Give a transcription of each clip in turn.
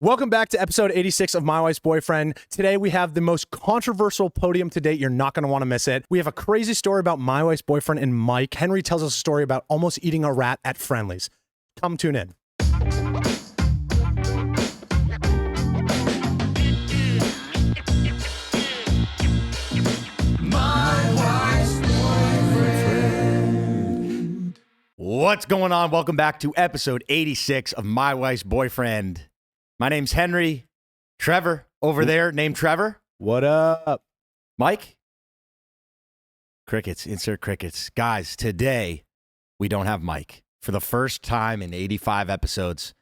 Welcome back to episode 86 of My Wife's Boyfriend. Today we have the most controversial podium to date. You're not going to want to miss it. We have a crazy story about My Wife's Boyfriend and Mike. Henry tells us a story about almost eating a rat at Friendly's. Come tune in. What's going on? Welcome back to episode 86 of My Wife's Boyfriend. My name's Henry. Trevor over there, named Trevor. What up? Mike? Crickets, insert crickets. Guys, today we don't have Mike. For the first time in 85 episodes,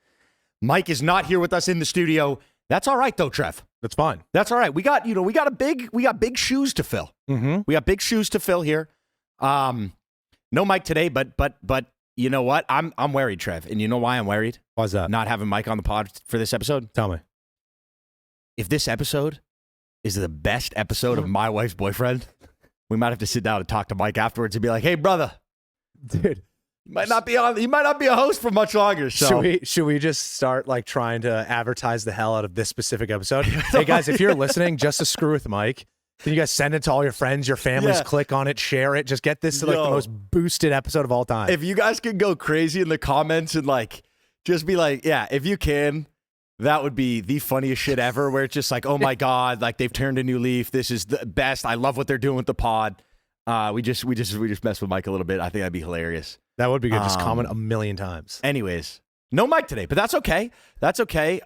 Mike is not here with us in the studio. That's all right though, Trev. That's fine. That's all right. We got big shoes to fill. Mm-hmm. We got big shoes to fill here. No Mike today, but you know what? I'm worried, Trev. And you know why I'm worried? Why's that? Not having Mike on the pod for this episode? Tell me. If this episode is the best episode of My Wife's Boyfriend, we might have to sit down and talk to Mike afterwards and be like, hey, brother. Dude. He might not be a host for much longer. So Should we just start like trying to advertise the hell out of this specific episode? Hey guys, if you're listening just to screw with Mike, can you guys send it to all your friends, your families, click on it, share it. Just get this to like the most boosted episode of all time. If you guys can go crazy in the comments and like, just be like, yeah, if you can, that would be the funniest shit ever where it's just like, oh my God, like they've turned a new leaf. This is the best. I love what they're doing with the pod. We just messed with Mike a little bit. I think that'd be hilarious. That would be good. Just comment a million times. Anyways, no Mike today, but that's okay. That's okay.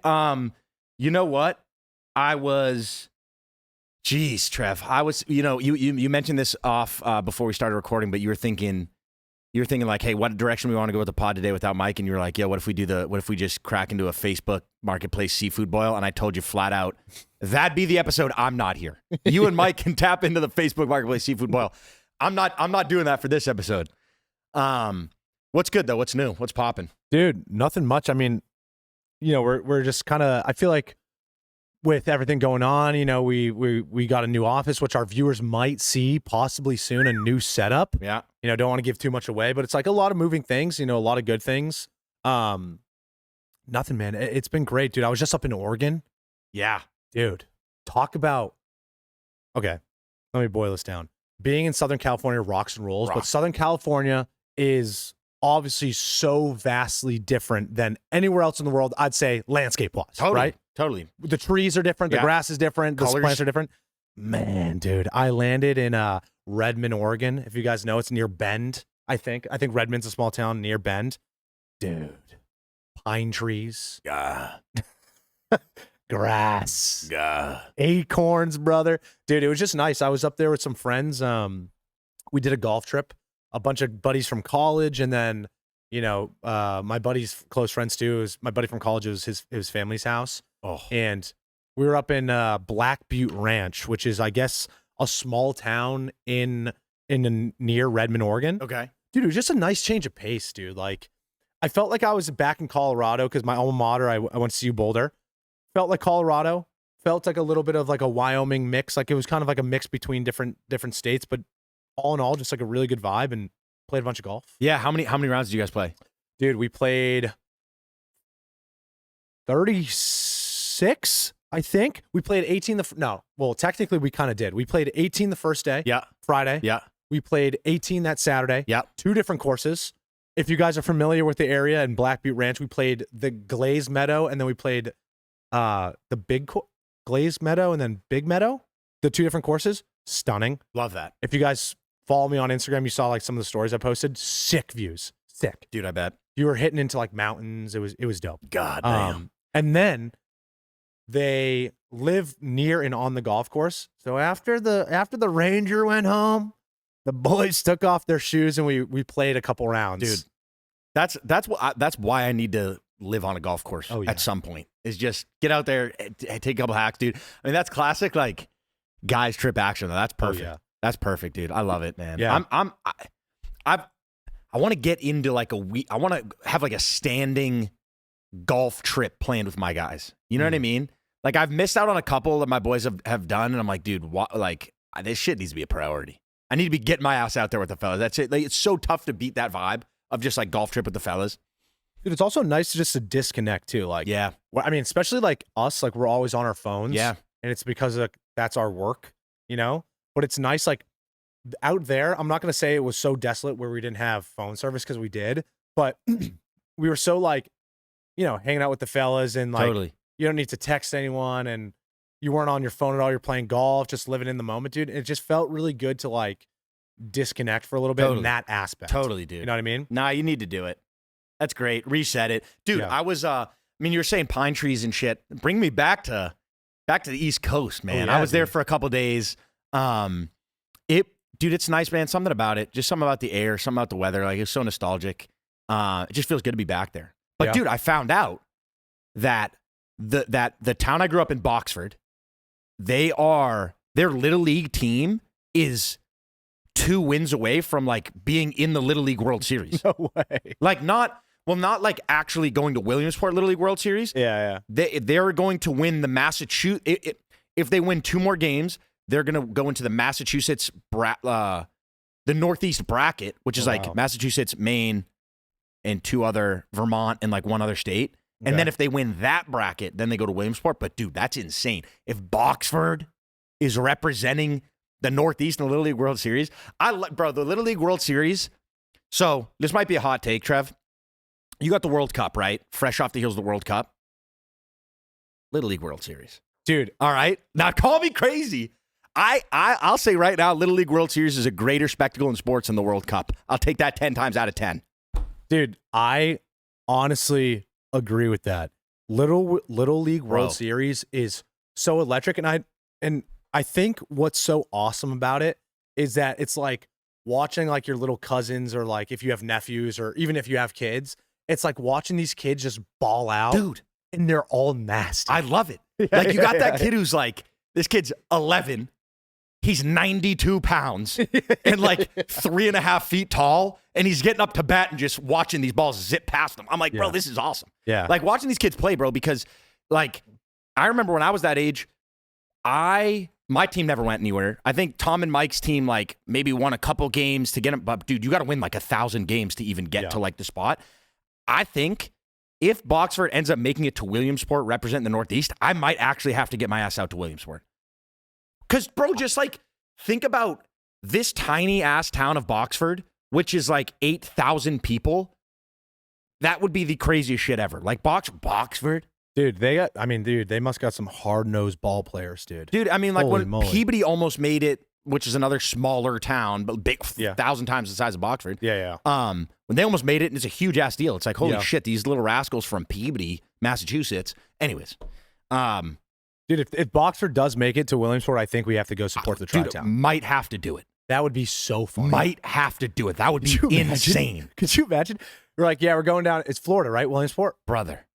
You know what? Jeez, Trev. You mentioned this off before we started recording, but you were thinking like, hey, what direction we want to go with the pod today without Mike? And you were like, yo, what if we just crack into a Facebook Marketplace seafood boil? And I told you flat out, that'd be the episode. I'm not here. You and Mike can tap into the Facebook Marketplace seafood boil. I'm not doing that for this episode. What's good though? What's new? What's popping? Dude, nothing much. I mean, we're just kind of, I feel like with everything going on, we got a new office, which our viewers might see possibly soon, a new setup. Yeah. Don't want to give too much away, but it's like a lot of moving things, a lot of good things. Nothing, man. It's been great, dude. I was just up in Oregon. Yeah. Dude, talk about, okay, let me boil this down. Being in Southern California rocks and rolls, but Southern California is obviously so vastly different than anywhere else in the world, I'd say landscape-wise, right? Totally. The trees are different. The grass is different. The plants are different. Man, dude, I landed in Redmond, Oregon. If you guys know, it's near Bend, I think. I think Redmond's a small town near Bend. Dude, pine trees. Yeah. Grass. Yeah. Acorns, brother. Dude, it was just nice. I was up there with some friends. We did a golf trip. A bunch of buddies from college, and then, my buddy's close friends too. My buddy from college. It was his family's house. Oh. And we were up in Black Butte Ranch, which is, I guess, a small town in near Redmond, Oregon. Okay. Dude, it was just a nice change of pace, dude. Like, I felt like I was back in Colorado because my alma mater, I went to CU Boulder. Felt like Colorado. Felt like a little bit of like a Wyoming mix. Like it was kind of like a mix between different states, but all in all, just like a really good vibe, and played a bunch of golf. Yeah. How many rounds did you guys play? Dude, we played 36, I think. We played 18 technically we kind of did. We played 18 the first day. Yeah. Friday. Yeah. We played 18 that Saturday. Yeah. 2 different courses. If you guys are familiar with the area in Black Butte Ranch, we played the Glaze Meadow, and then we played the Glaze Meadow and then Big Meadow. The 2 different courses. Stunning. Love that. If you guys follow me on Instagram, you saw like some of the stories I posted. Sick views. Sick. Dude, I bet. You were hitting into like mountains. It was dope. God damn. And then they live near and on the golf course. So after the ranger went home, the boys took off their shoes and we played a couple rounds. Dude, that's why I need to live on a golf course at some point. Is just get out there, take a couple hacks, dude. I mean, that's classic like guys trip action. That's perfect. Oh, yeah. That's perfect, dude. I love it, man. Yeah. I want to get into like a week. I want to have like a standing golf trip planned with my guys. You know what I mean? Like I've missed out on a couple that my boys have done, and I'm like, dude, this shit needs to be a priority. I need to be getting my ass out there with the fellas. That's it. Like, it's so tough to beat that vibe of just like golf trip with the fellas. Dude, it's also nice just to disconnect too. Like, Yeah. I mean, especially like us, like we're always on our phones. Yeah. And it's because that's our work, you know? But it's nice, like out there, I'm not going to say it was so desolate where we didn't have phone service because we did, but we were so like, you know, hanging out with the fellas and like, Totally. you don't need to text anyone and you weren't on your phone at all. You're playing golf, just living in the moment, dude. It just felt really good to like disconnect for a little bit in that aspect. Totally, dude. You know what I mean? Nah, you need to do it. That's great. Reset it. Dude, Yeah. I was I mean, you were saying pine trees and shit. Bring me back to the East Coast, man. yeah, I was there dude. for a couple days. Dude, it's nice, man. Something about it. Just something about the air, something about the weather. Like, it's so nostalgic. It just feels good to be back there. But Yeah. dude, I found out that the town I grew up in, Boxford, their Little League team is 2 wins away from like being in the Little League World Series. No way. Like not like actually going to Williamsport Little League World Series. Yeah. They're going to win the Massachusetts. If they win 2 more games, they're going to go into the Massachusetts, the Northeast bracket, which is like Massachusetts, Maine, and 2 other, Vermont, and like 1 other state. And then if they win that bracket, then they go to Williamsport. But dude, that's insane. If Boxford is representing the Northeast in the Little League World Series, bro, the Little League World Series. So this might be a hot take, Trev. You got the World Cup, right? Fresh off the heels of the World Cup. Little League World Series. Dude, All right. Now call me crazy. I'll say right now, Little League World Series is a greater spectacle in sports than the World Cup. I'll take that 10 times out of 10. dude, I honestly agree with that. Little League World Series is so electric, and I think what's so awesome about it is that it's like watching like your little cousins or like if you have nephews or even if you have kids, it's like watching these kids just ball out, Dude, and they're all nasty. I love it. Like you got that kid who's like, this kid's 11. He's 92 pounds and like 3.5 feet tall. And he's getting up to bat and just watching these balls zip past him. I'm like, bro, this is awesome. Yeah. Like watching these kids play, bro, because like I remember when I was that age, my team never went anywhere. I think Tom and Mike's team like maybe won a couple games to get him. But dude, you got to win like 1,000 games to even get to like the spot. I think if Boxford ends up making it to Williamsport, representing the Northeast, I might actually have to get my ass out to Williamsport. Because, bro, just like think about this tiny ass town of Boxford, which is like 8,000 people. That would be the craziest shit ever. Like Boxford. Dude, they must got some hard-nosed ball players, dude. Dude, I mean, like Holy when moly. Peabody almost made it, which is another smaller town, but big, 1,000 times the size of Boxford. Yeah. When they almost made it, and it's a huge ass deal. It's like, holy Yeah. shit, these little rascals from Peabody, Massachusetts. Anyways, Dude, if Boxford does make it to Williamsport, I think we have to go support the dude, Tri-Town. might have to do it. That would be so funny. Might have to do it. That would be Could you imagine? insane. Could you imagine? You're like, yeah, we're going down. It's Florida, right? Williamsport? Brother.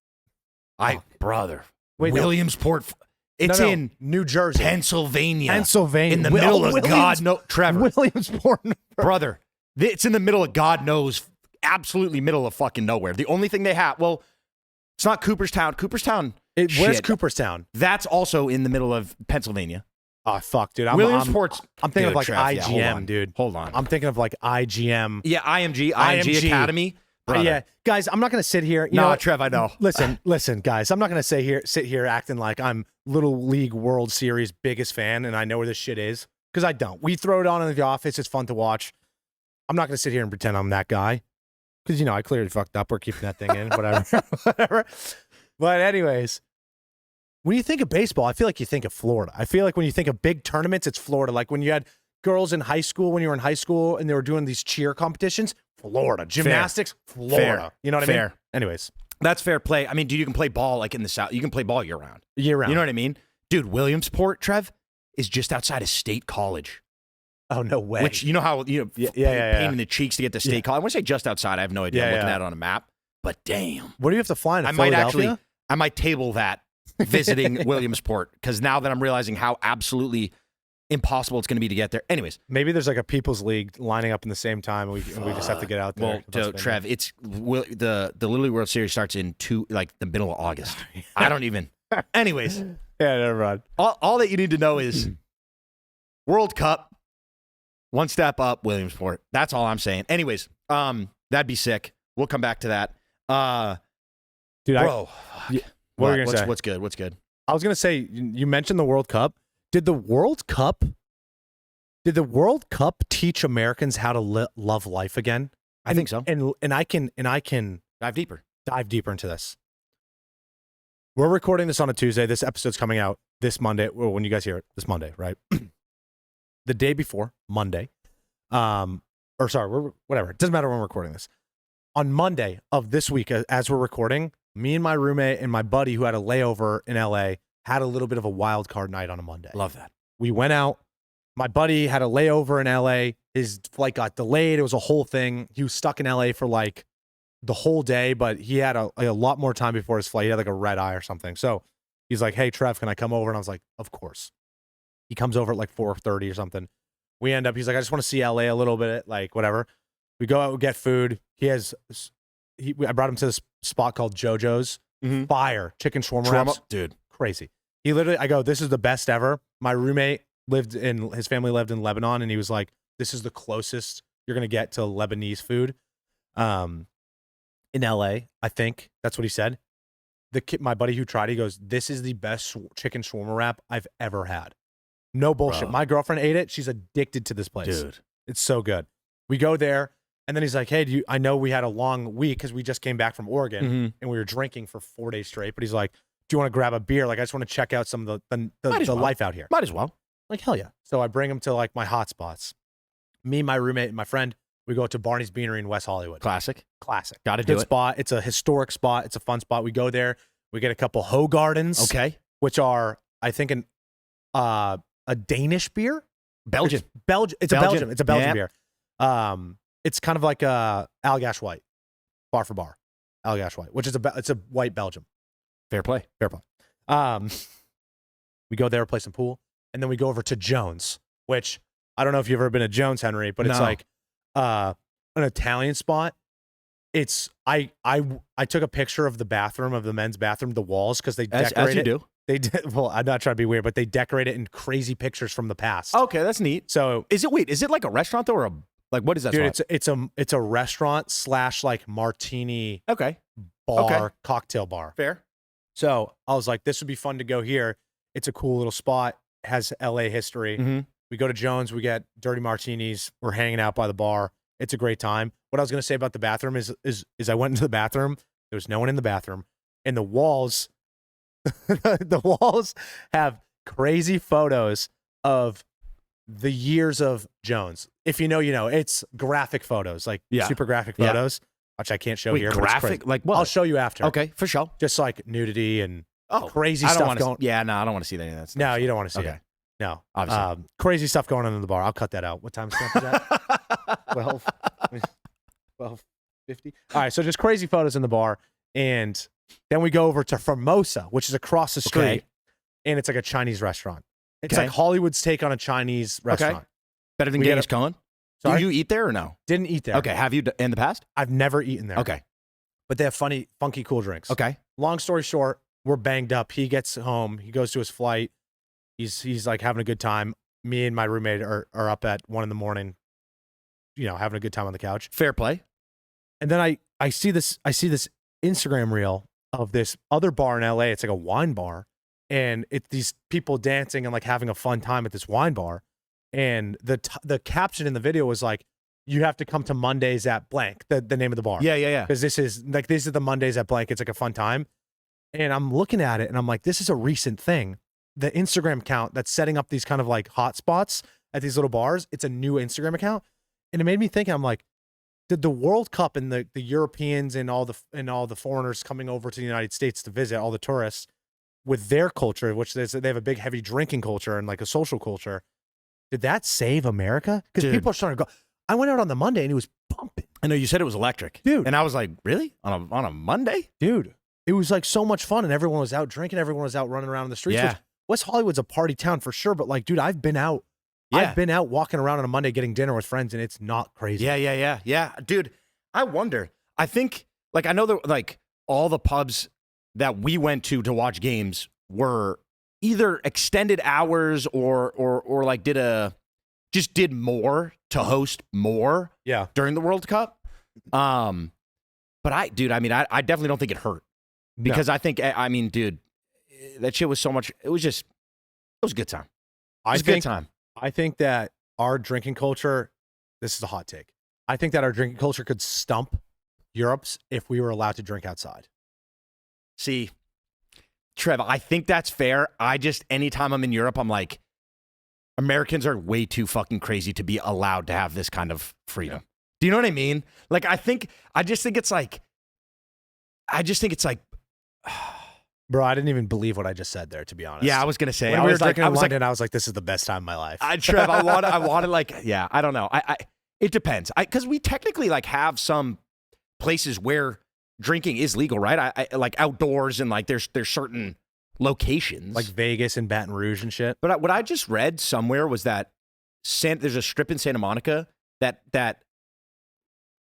Brother. Wait, no. Williamsport. It's No, in New Jersey. Pennsylvania. Pennsylvania. In the middle of God knows. Trevor. Williamsport. Brother. It's in the middle of God knows. Absolutely middle of fucking nowhere. The only thing they have, well, it's not Cooperstown. Cooperstown. Where's shit. Cooperstown? That's also in the middle of Pennsylvania. Oh, fuck, dude. Williamsport's. I'm thinking of like Trev, yeah, IGM, hold on. dude. Hold on. I'm thinking of like IGM. Yeah, IMG Academy. Brother. Yeah, guys, I'm not going to sit here. You know No, what? Trev, I know. Listen, guys. I'm not going to sit here acting like I'm Little League World Series biggest fan and I know where this shit is, because I don't. We throw it on in the office. It's fun to watch. I'm not going to sit here and pretend I'm that guy, because, you know, I clearly fucked up. We're keeping that thing in, whatever. But anyways, when you think of baseball, I feel like you think of Florida. I feel like when you think of big tournaments, it's Florida. Like when you had girls in high school, when you were in high school and they were doing these cheer competitions, Florida. Gymnastics, Florida. Fair. You know what I mean? Anyways. That's fair play. I mean, dude, you can play ball like in the South. You can play ball year round. Year round. You know what I mean? Dude, Williamsport, Trev, is just outside of State College. Oh, no way. Which, you know how, pain in the cheeks to get to State College. I want to say just outside. I have no idea. I'm looking at it on a map. But damn. What do you have to fly into I might Philadelphia? I might table that visiting Williamsport, because now that I'm realizing how absolutely impossible it's going to be to get there. Anyways. Maybe there's like a People's League lining up in the same time, and we just have to get out there. Well, Trev, it's the Little League World Series starts in the middle of August. I don't even. Anyways. Yeah, never mind. All that you need to know is World Cup, one step up, Williamsport. That's all I'm saying. Anyways, that'd be sick. We'll come back to that. Dude, bro. what were you gonna say? What's good? What's good? I was gonna say, you mentioned the World Cup. Did the World Cup teach Americans how to love life again? I think so. And I can Dive deeper. dive deeper into this. We're recording this on a Tuesday. This episode's coming out this Monday. Well, when you guys hear it, this Monday, right? The day before Monday, or sorry, whatever. It doesn't matter when we're recording this. On Monday of this week, as we're recording, me and my roommate and my buddy who had a layover in LA had a little bit of a wild card night on a Monday. Love that. We went out. My buddy had a layover in LA. His flight got delayed. It was a whole thing. He was stuck in LA for like the whole day, but he had a lot more time before his flight. He had like a red eye or something. So he's like, "Hey, Trev, can I come over?" And I was like, "Of course." He comes over at like 4:30 or something. We end up, he's like, "I just want to see LA a little bit, like whatever." We go out, we get food. I brought him to this spot called JoJo's. Fire chicken shawarma wraps. Dude. Crazy. He literally, I go, "This is the best ever." My roommate his family lived in Lebanon, and he was like, "This is the closest you're going to get to Lebanese food in LA, I think." That's what he said. My buddy who tried it, he goes, "This is the best chicken shawarma wrap I've ever had." No bullshit. Bro. My girlfriend ate it. She's addicted to this place. Dude. It's so good. We go there, and then he's like, "Hey, I know we had a long week because we just came back from Oregon, and we were drinking for 4 days straight." But he's like, "Do you want to grab a beer? Like, I just want to check out some of the life out here." Might as well. Like, hell yeah. So I bring him to like my hot spots. Me, my roommate, and my friend, we go to Barney's Beanery in West Hollywood. Classic. Got to do Good it. spot. It's a historic spot. It's a fun spot. We go there. We get a couple Ho Gardens. Okay. Which are, I think, a Danish beer. Belgian. It's a Belgian. It's a Belgian Yeah. beer. It's kind of like Allagash White, bar for bar, Allagash White, which is it's a white Belgium. Fair play. We go there, play some pool, and then we go over to Jones, which I don't know if you've ever been to Jones, Henry, but it's No. like an Italian spot. It's I took a picture of the bathroom, of the men's bathroom, the walls, because they decorate As you it. do. They did. Well, I'm not trying to be weird, but they decorate it in crazy pictures from the past. Okay, that's neat. So Is it like a restaurant though, or what is that? dude, spot? it's a restaurant / like martini Okay. bar, cocktail bar. Fair. So I was like, this would be fun to go here. It's a cool little spot. Has LA history. Mm-hmm. We go to Jones. We get dirty martinis. We're hanging out by the bar. It's a great time. What I was going to say about the bathroom is I went into the bathroom. There was no one in the bathroom, and the walls, the walls have crazy photos of the years of Jones. If you know, you know. It's graphic photos, like super graphic photos, which I can't show Wait, here. but it's graphic? crazy. Like what? I'll show you after. Okay, for sure. Just like nudity and crazy I don't stuff wanna, going. Yeah, no, I don't want to see any of that stuff. No, you don't want to see Okay. it. No, Obviously. crazy stuff going on in the bar. I'll cut that out. What time stamp is that? 12:50. All right, so just crazy photos in the bar, and then we go over to Formosa, which is across the street, Okay. and it's like a Chinese restaurant. It's Okay. like Hollywood's take on a Chinese restaurant. Better than We get Genghis Khan? Sorry? Do you eat there or no? Didn't eat there. Okay, have you in the past? I've never eaten there. Okay. But they have funky, cool drinks. Okay. Long story short, we're banged up. He gets home. He goes to his flight. He's like having a good time. Me and my roommate are up at 1 a.m, having a good time on the couch. Fair play. And then I see this Instagram reel of this other bar in LA. It's like a wine bar, and it's these people dancing and like having a fun time at this wine bar. And the caption in the video was like, "You have to come to Mondays at blank," the name of the bar. Yeah. Because these are the Mondays at blank. It's like a fun time. And I'm looking at it and I'm like, this is a recent thing. The Instagram account that's setting up these kind of like hot spots at these little bars, it's a new Instagram account. And it made me think, I'm like, did the World Cup and the Europeans and all the foreigners coming over to the United States to visit, all the tourists, with their culture, which they have a big heavy drinking culture and like a social culture, did that save America? Because people are starting to go. I went out on the Monday and it was pumping. I know you said it was electric. Dude. And I was like, really? On a Monday? Dude, it was like so much fun, and everyone was out drinking. Everyone was out running around in the streets. Yeah. Which West Hollywood's a party town for sure, but like, dude, I've been out. Yeah. I've been out walking around on a Monday getting dinner with friends, and it's not crazy. Yeah. Dude, I wonder. I think, like, I know that, like, all the pubs that we went to watch games were either extended hours or like did more to host more Yeah. during the World Cup. But But I definitely don't think it hurt because I think, I mean, dude, that shit was so much. It was a good time. It was a good time. I think that our drinking culture, this is a hot take. I think that our drinking culture could stump Europe's if we were allowed to drink outside. See, Trev, I think that's fair. Anytime I'm in Europe, I'm like, Americans are way too fucking crazy to be allowed to have this kind of freedom. Yeah. Do you know what I mean? Like, I just think it's like, bro, I didn't even believe what I just said there, to be honest. Yeah, I was going to say, when we were drinking in London, I was like, this is the best time of my life. Trev, I wanted like, yeah, I don't know. It depends. Because we technically like have some places where drinking is legal, right? I like outdoors and like there's certain locations. Like Vegas and Baton Rouge and shit. But what I just read somewhere was that there's a strip in Santa Monica that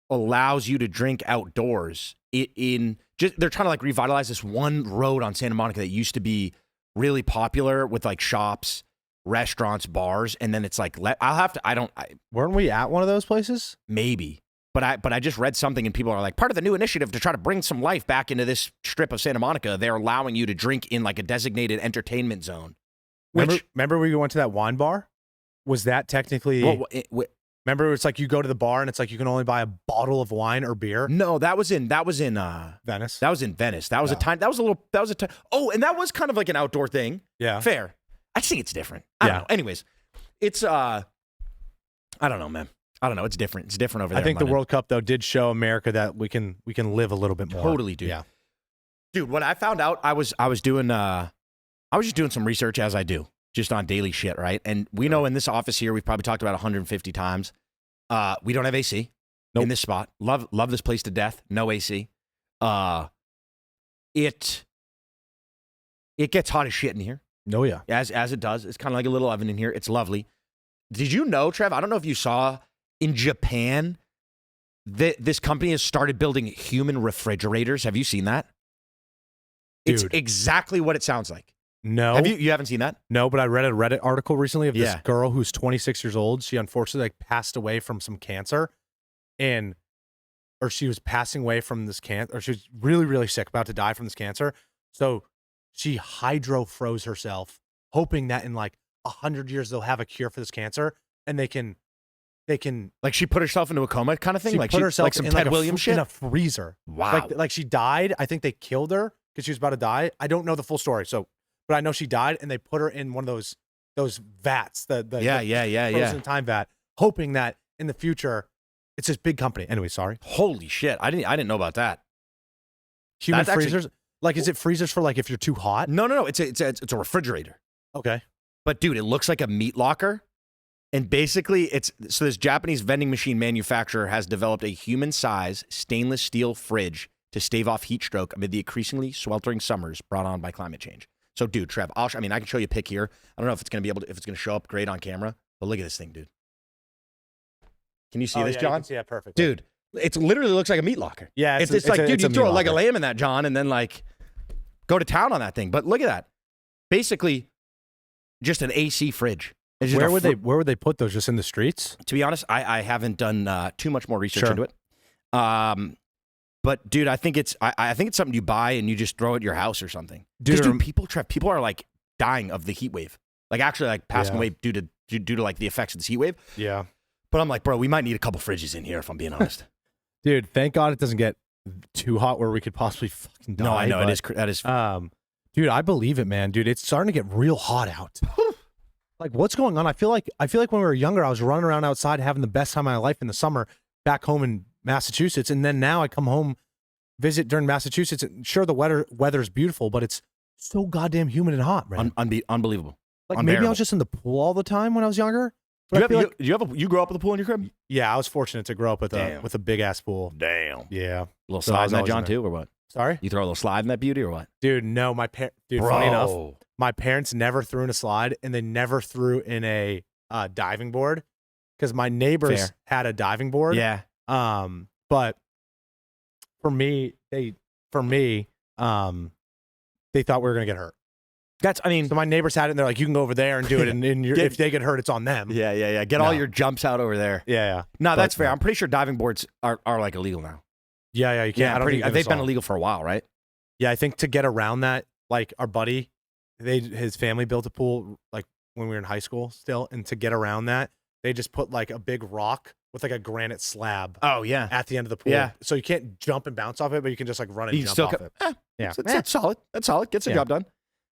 allows you to drink outdoors they're trying to like revitalize this one road on Santa Monica that used to be really popular with like shops, restaurants, bars, and then it's like weren't we at one of those places? Maybe. But I just read something and people are like, part of the new initiative to try to bring some life back into this strip of Santa Monica, they're allowing you to drink in like a designated entertainment zone. Remember we went to that wine bar? Was that technically... remember it's like you go to the bar and it's like you can only buy a bottle of wine or beer? No, that was in Venice. That was in Venice. That was and that was kind of like an outdoor thing. Yeah. Fair. I just think it's different. I don't know. Anyways, it's I don't know, man. I don't know. It's different. It's different over there. I think the World Cup though did show America that we can live a little bit more. Totally, dude. Yeah. Dude, what I found out, I was just doing some research as I do, just on daily shit, right? And we know in this office here, we've probably talked about 150 times. We don't have AC in this spot. Love this place to death. No AC. It gets hot as shit in here. Oh yeah. As it does. It's kind of like a little oven in here. It's lovely. Did you know, Trev? I don't know if you saw in Japan that this company has started building human refrigerators. Have you seen that? Dude. It's exactly what it sounds like. No. You haven't seen that? No, but I read a Reddit article recently of this girl who's 26 years old. She unfortunately like passed away from some cancer or she was passing away from this cancer, or she was really, really sick, about to die from this cancer. So she hydro froze herself, hoping that in like 100 years they'll have a cure for this cancer and they can like she put herself into a coma kind of thing. She put herself like some in Ted like Williams shit in a freezer. Wow. Like she died. I think they killed her because she was about to die. I don't know the full story. But I know she died and they put her in one of those vats, the frozen time vat, hoping that in the future it's this big company. Anyway, sorry. Holy shit. I didn't know about that. Human freezers? Like, is it freezers for like if you're too hot? No. It's a refrigerator. Okay. But dude, it looks like a meat locker. And basically, this Japanese vending machine manufacturer has developed a human-size stainless steel fridge to stave off heat stroke amid the increasingly sweltering summers brought on by climate change. So, dude, Trev, I can show you a pic here. I don't know if it's gonna show up great on camera, but look at this thing, dude. Can you see this, John? Yeah, perfect. Dude, it literally looks like a meat locker. Yeah, it's like, dude, you throw like a lamb in that, John, and then like go to town on that thing. But look at that. Basically, just an AC fridge. Where would they put those? Just in the streets? To be honest, I haven't done too much more research into it. But dude, I think it's something you buy and you just throw at your house or something. Dude, people are like dying of the heat wave, like actually like passing away due to like the effects of this heat wave. Yeah. But I'm like, bro, we might need a couple fridges in here if I'm being honest. Dude, thank God it doesn't get too hot where we could possibly fucking die. No, I know that is. Dude, I believe it, man. Dude, it's starting to get real hot out. Like, what's going on? I feel like when we were younger, I was running around outside having the best time of my life in the summer back home in Massachusetts. And then now I come home, visit during Massachusetts. And sure, the weather's beautiful, but it's so goddamn humid and hot, man. Unbelievable. Like, maybe I was just in the pool all the time when I was younger. You grow up with a pool in your crib? Yeah, I was fortunate to grow up with a big ass pool. Damn. Yeah. A little slide in that, John, too, or what? Sorry? You throw a little slide in that beauty, or what? Dude, no. Funny enough, my parents never threw in a slide, and they never threw in a diving board because my neighbors had a diving board. Yeah. But for me, they thought we were gonna get hurt. So my neighbors had it, and they're like, "You can go over there and do it, and if they get hurt, it's on them." Yeah. Get all your jumps out over there. Yeah. No, that's fair. I'm pretty sure diving boards are like illegal now. Yeah, you can't. Yeah, I don't think you can they've been install. illegal for a while, right? Yeah, I think to get around that, like our buddy, his family built a pool like when we were in high school still, and to get around that, they just put like a big rock with like a granite slab Oh yeah, at the end of the pool. Yeah. So you can't jump and bounce off it, but you can just like run and you jump still off it. Yeah. That's solid. That's solid. Gets the Yeah. job done.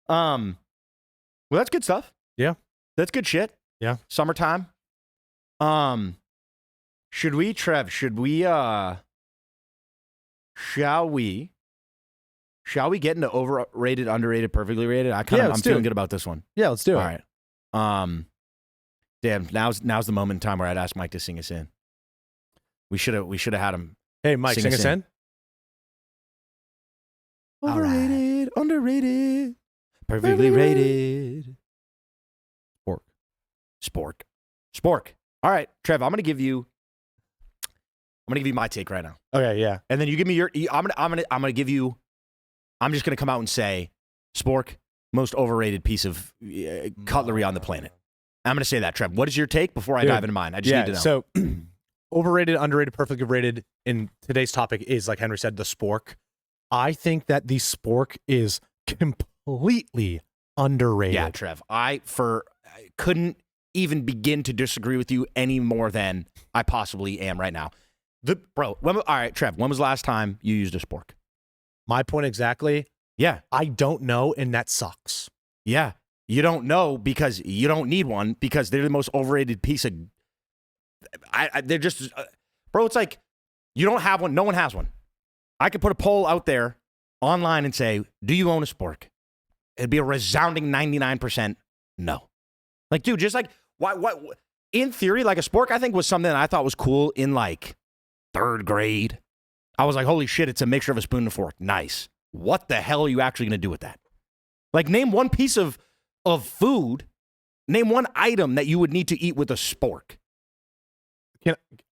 Well, that's good stuff. Yeah. That's good shit. Yeah. Summertime. Should we, Trev? Shall we get into overrated, underrated, perfectly rated? I'm feeling good about this one. Yeah, let's do it. All right. Damn, now's the moment in time where I'd ask Mike to sing us in. We should have had him. Hey, Mike, sing us in. Overrated, underrated, perfectly rated. Spork. All right, Trev, I'm gonna give you my take right now. Okay, yeah. And then you give me your. I'm gonna give you. I'm just gonna come out and say, Spork, most overrated piece of cutlery on the planet. I'm gonna say that, Trev. What is your take before I dive into mine? I just need to know. So, overrated, underrated, perfectly rated. In today's topic is, like Henry said, the spork. I think that the spork is completely underrated. Yeah, Trev. I couldn't even begin to disagree with you any more than I possibly am right now. All right, Trev. When was the last time you used a spork? My point exactly. Yeah. I don't know, and that sucks. Yeah. You don't know because you don't need one because they're the most overrated piece of. They're just, bro. It's like you don't have one. No one has one. I could put a poll out there online and say, "Do you own a spork?" It'd be a resounding 99% no. Like, dude, just like what? In theory, like a spork, I think was something that I thought was cool in like 3rd grade. I was like, holy shit, it's a mixture of a spoon and a fork. Nice. What the hell are you actually going to do with that? Like, name one piece of food, name one item that you would need to eat with a spork.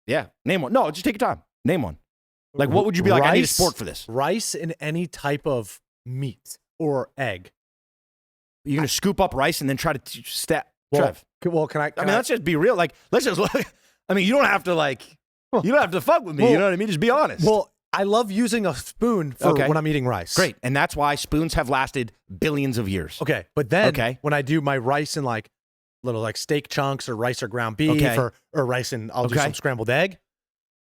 Yeah, name one. No, just take your time. Name one. Like, what would you be like, I need a spork for this? Rice and any type of meat or egg. You're going to scoop up rice and then try to step. Trev. Well, can I let's just be real. Like, let's just look. I mean, you don't have to, like, you don't have to fuck with me. You know what I mean? Just be honest. Well, I love using a spoon for when I'm eating rice. Great. And that's why spoons have lasted billions of years. Okay. But then when I do my rice and like little like steak chunks or rice or ground beef or rice and I'll do some scrambled egg,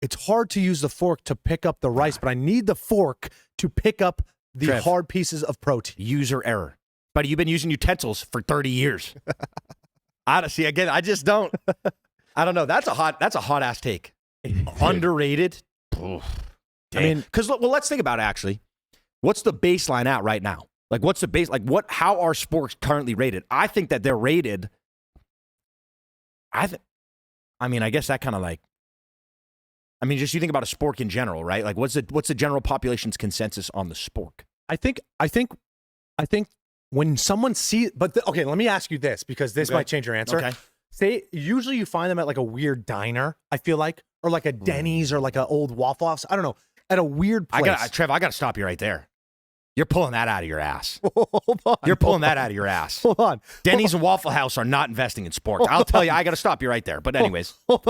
it's hard to use the fork to pick up the rice, but I need the fork to pick up the hard pieces of protein. User error. But you've been using utensils for 30 years. Honestly, again, I just don't. I don't know. That's a hot ass take. Underrated. I mean, because let's think about it, actually. What's the baseline at right now? Like, what's the base? Like, how are sporks currently rated? I think that they're rated. I mean, I guess that kind of like. I mean, just you think about a spork in general, right? Like, what's the general population's consensus on the spork? I think when someone sees, okay, let me ask you this because this might change your answer. Okay. Usually you find them at like a weird diner, I feel like, or like a Denny's or like an old Waffle House. I don't know, at a weird place. Trev, I got to stop you right there. You're pulling that out of your ass. Hold on. You're pulling that out of your ass. Hold on. Denny's and Waffle House are not investing in sports. I'll tell you, I got to stop you right there. But anyways. Hold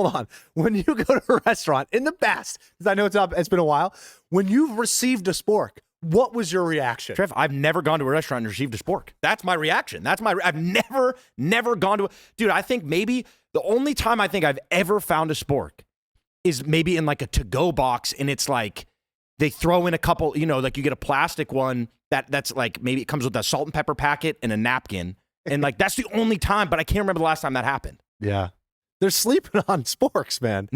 on. When you go to a restaurant, in the past, because I know it's been a while, when you've received a spork, what was your reaction? Trev, I've never gone to a restaurant and received a spork. That's my reaction. I've never gone to dude, I think maybe the only time I think I've ever found a spork is maybe in like a to-go box and it's like they throw in a couple, like you get a plastic one that's like maybe it comes with a salt and pepper packet and a napkin. And like that's the only time, but I can't remember the last time that happened. Yeah. They're sleeping on sporks, man.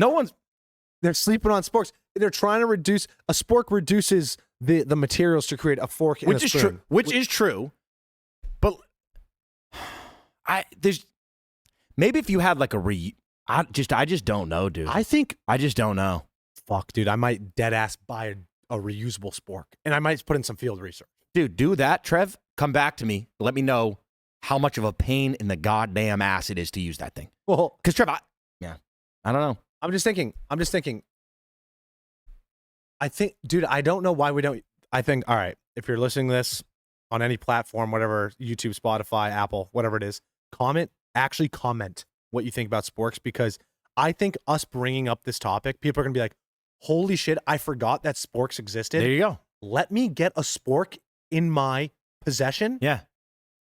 They're sleeping on sporks. They're trying to reduce a spork reduces the materials to create a fork and a spoon. Which is true. But there's maybe if you had like I just don't know, dude. I just don't know. Fuck, dude. I might dead ass buy a reusable spork and I might put in some field research. Dude, do that, Trev. Come back to me. Let me know how much of a pain in the goddamn ass it is to use that thing. Well, because Trev, I don't know. I'm just thinking. I think, dude, I don't know why we don't. I think, all right, if you're listening to this on any platform, whatever, YouTube, Spotify, Apple, whatever it is, comment what you think about sporks, because I think us bringing up this topic, people are going to be like, holy shit, I forgot that sporks existed. There you go. Let me get a spork in my possession. Yeah.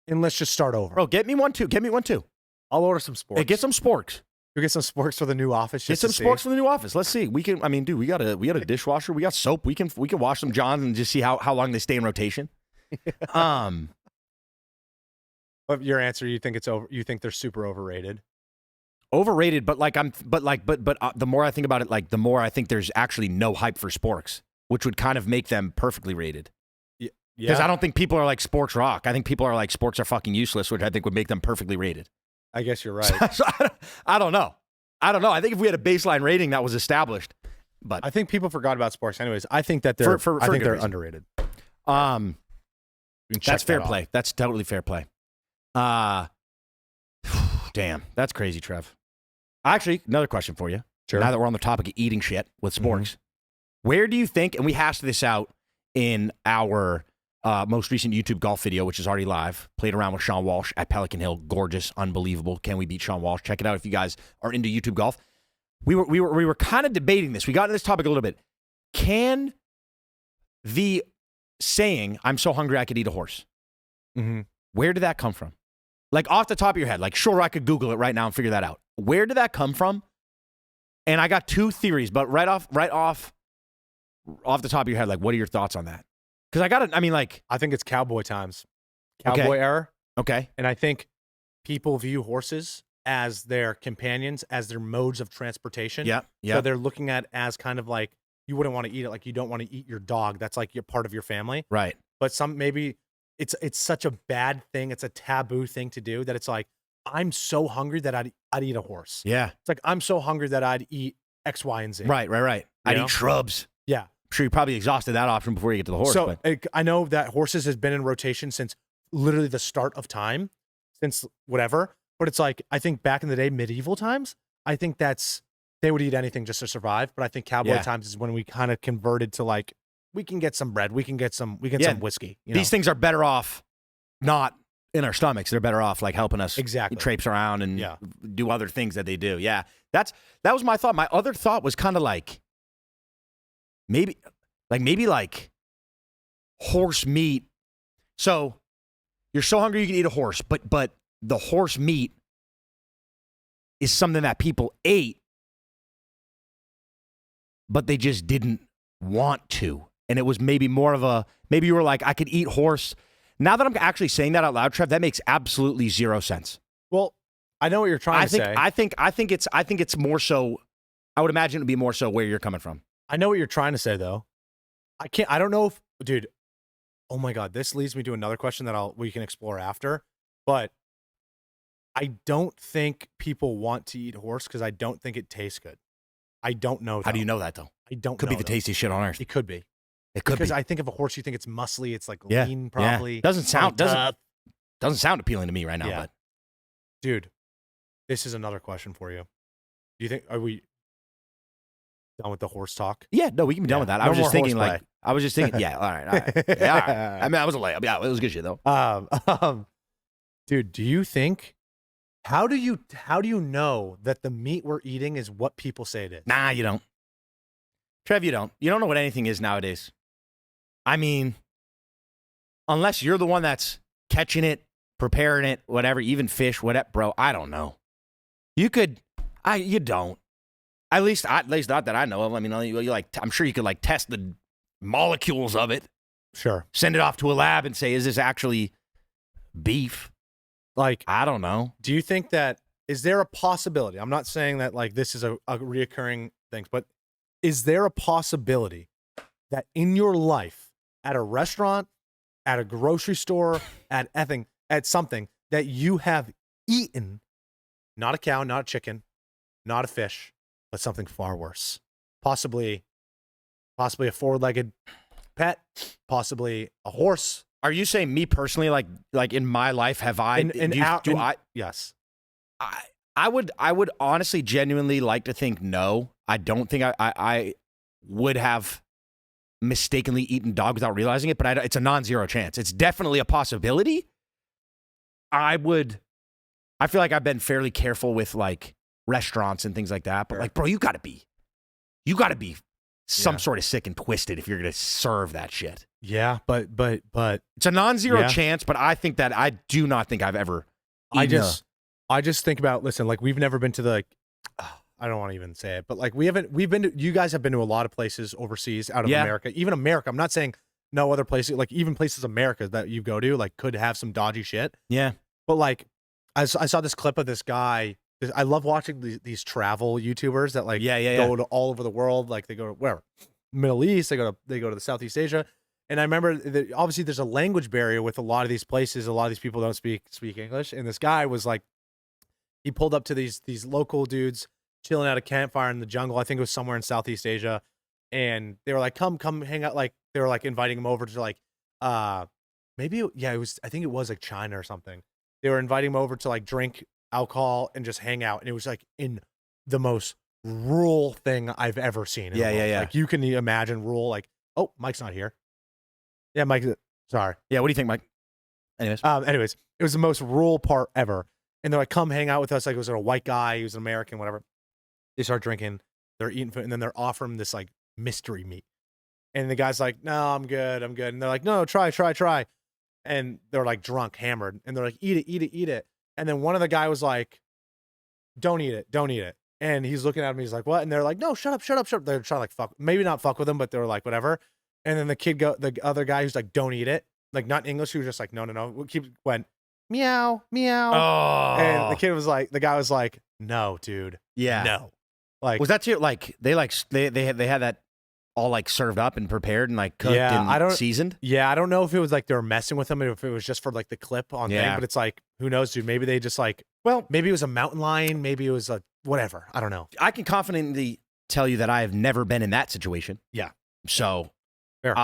And let's just start over. Bro, get me one too. Get me one too. I'll order some sporks. Hey, get some sporks. We get some sporks for the new office. Get some sporks for the new office. Let's see. We can. I mean, dude, we got a dishwasher. We got soap. We can wash some Johns and just see how long they stay in rotation. But your answer, you think it's over? You think they're super overrated? Overrated, but the more I think about it, like the more I think there's actually no hype for sporks, which would kind of make them perfectly rated. Because I don't think people are like sporks rock. I think people are like sporks are fucking useless, which I think would make them perfectly rated. I guess you're right. So I don't know. I think if we had a baseline rating that was established, but I think people forgot about sporks. Anyways, I think that they're I think they're reason. underrated. That's fair play. That's totally fair play. Damn, that's crazy, Trev. Actually, another question for you. Sure. Now that we're on the topic of eating shit with sporks, where do you think? And we hashed this out in our most recent YouTube golf video, which is already live. Played around with Sean Walsh at Pelican Hill. Gorgeous, unbelievable. Can we beat Sean Walsh? Check it out if you guys are into YouTube golf. We were kind of debating this. We got into this topic a little bit. Can the saying "I'm so hungry I could eat a horse"? Where did that come from? Like off the top of your head. Like sure, I could Google it right now and figure that out. Where did that come from? And I got two theories, but right off the top of your head, like what are your thoughts on that? Because I think it's cowboy times, cowboy era. Okay. And I think people view horses as their companions, as their modes of transportation. Yeah. So they're looking at as kind of like, you wouldn't want to eat it. Like you don't want to eat your dog. That's like you're part of your family. Right. But maybe it's such a bad thing. It's a taboo thing to do that it's like, I'm so hungry that I'd eat a horse. Yeah. It's like, I'm so hungry that I'd eat X, Y, and Z. Right. I'd eat shrubs. Yeah. I'm sure you probably exhausted that option before you get to the horse. So I know that horses has been in rotation since literally the start of time, since whatever. But it's like, I think back in the day, medieval times, I think they would eat anything just to survive. But I think cowboy times is when we kind of converted to like, we can get some bread, we can get some whiskey. These things are better off not in our stomachs. They're better off like helping us traipse around and do other things that they do. Yeah. That was my thought. My other thought was kind of like, maybe horse meat. So you're so hungry you can eat a horse, but the horse meat is something that people ate, but they just didn't want to. And it was maybe more of maybe you were like, I could eat horse. Now that I'm actually saying that out loud, Trev, that makes absolutely zero sense. Well, I know what you're trying to say. I think it's more so. I would imagine it would be more so where you're coming from. I know what you're trying to say, though. I don't know if, dude. Oh my God, this leads me to another question that we can explore after. But I don't think people want to eat horse because I don't think it tastes good. I don't know. How do you know that though? I don't. Could be the tastiest shit on earth. It could be. It could because be. I think of a horse, you think it's muscly. It's like lean, probably. Doesn't sound appealing to me right now. But dude, this is another question for you. Do you think are we done with the horse talk? Yeah, no, we can be done with that. I was just thinking, yeah, all right. Yeah, all right. I mean, that was a layup. Yeah, it was good shit though. Dude, do you think? How do you know that the meat we're eating is what people say it is? Nah, you don't. Trev, you don't. You don't know what anything is nowadays. I mean, unless you're the one that's catching it, preparing it, whatever, even fish, whatever, bro, I don't know. You don't. At least not that I know of. I mean, I'm sure you could like test the molecules of it. Sure. Send it off to a lab and say, is this actually beef? Like, I don't know. Do you think that, is there a possibility? I'm not saying that like this is a reoccurring thing, but is there a possibility that in your life, at a restaurant, at a grocery store, at something that you have eaten, not a cow, not a chicken, not a fish, but something far worse? Possibly a four-legged pet, possibly a horse. Are you saying me personally, like in my life, have I? Yes. I would honestly, genuinely like to think no. I don't think I would have mistakenly eaten dog without realizing it, but it's a non-zero chance. It's definitely a possibility. I feel like I've been fairly careful with like restaurants and things like that, but like, bro, you gotta be some sort of sick and twisted if you're going to serve that shit. Yeah, but It's a non-zero Yeah. chance, but I do not think I've ever I eaten just think about, listen, like we've never been to the, like, I don't want to even say it, but like we've been to, you guys have been to a lot of places overseas out of America, even America. I'm not saying no other places, like even places America that you go to, like could have some dodgy shit. Yeah. But like, I saw this clip of this guy. I love watching these travel YouTubers that like go to all over the world. Like they go to wherever, Middle East, they go to the Southeast Asia. And I remember that obviously there's a language barrier with a lot of these places. A lot of these people don't speak English. And this guy was like, he pulled up to these local dudes chilling at a campfire in the jungle. I think it was somewhere in Southeast Asia. And they were like, come hang out. Like they were like inviting him over to like, I think it was like China or something. They were inviting him over to like drink alcohol and just hang out. And it was like in the most rural thing I've ever seen. Yeah. Like you can imagine rural, like, oh, Mike's not here. Yeah, Mike, sorry. Yeah, what do you think, Mike? Anyways, it was the most rural part ever. And they're like, come hang out with us. Like it was a white guy, he was an American, whatever. They start drinking, they're eating food, and then they're offering this like mystery meat. And the guy's like, no, I'm good. And they're like, no, try. And they're like drunk, hammered. And they're like, eat it. And then one of the guy was like, don't eat it. And he's looking at me, he's like, what? And they're like, no, shut up. They're trying to like fuck, maybe not fuck with him, but they were like, whatever. And then the other guy who's like, don't eat it. Like not English, he was just like, no. Went, meow. Oh. And the guy was like, no, dude. Yeah. No. Like, was that too, like, they had that all like served up and prepared and like cooked and seasoned? Yeah, I don't know if it was like they were messing with him or if it was just for like the clip on thing, but it's like, who knows, dude? Maybe they just like, well, maybe it was a mountain lion, maybe it was a whatever. I don't know. I can confidently tell you that I have never been in that situation. Yeah. So, fair.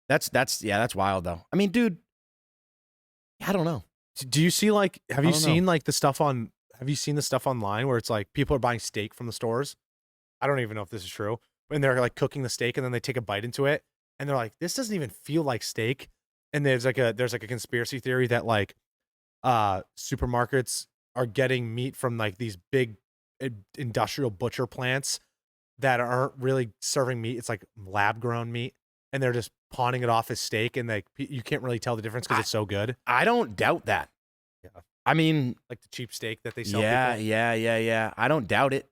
That's wild though. I mean, dude, I don't know. Do you see like, have you seen the stuff online where it's like people are buying steak from the stores? I don't even know if this is true. And they're like cooking the steak and then they take a bite into it and they're like, this doesn't even feel like steak. And there's like a conspiracy theory that like supermarkets are getting meat from like these big industrial butcher plants that aren't really serving meat. It's like lab grown meat and they're just pawning it off as steak and like you can't really tell the difference because it's so good. I don't doubt that. Yeah. I mean, like the cheap steak that they sell. Yeah. I don't doubt it.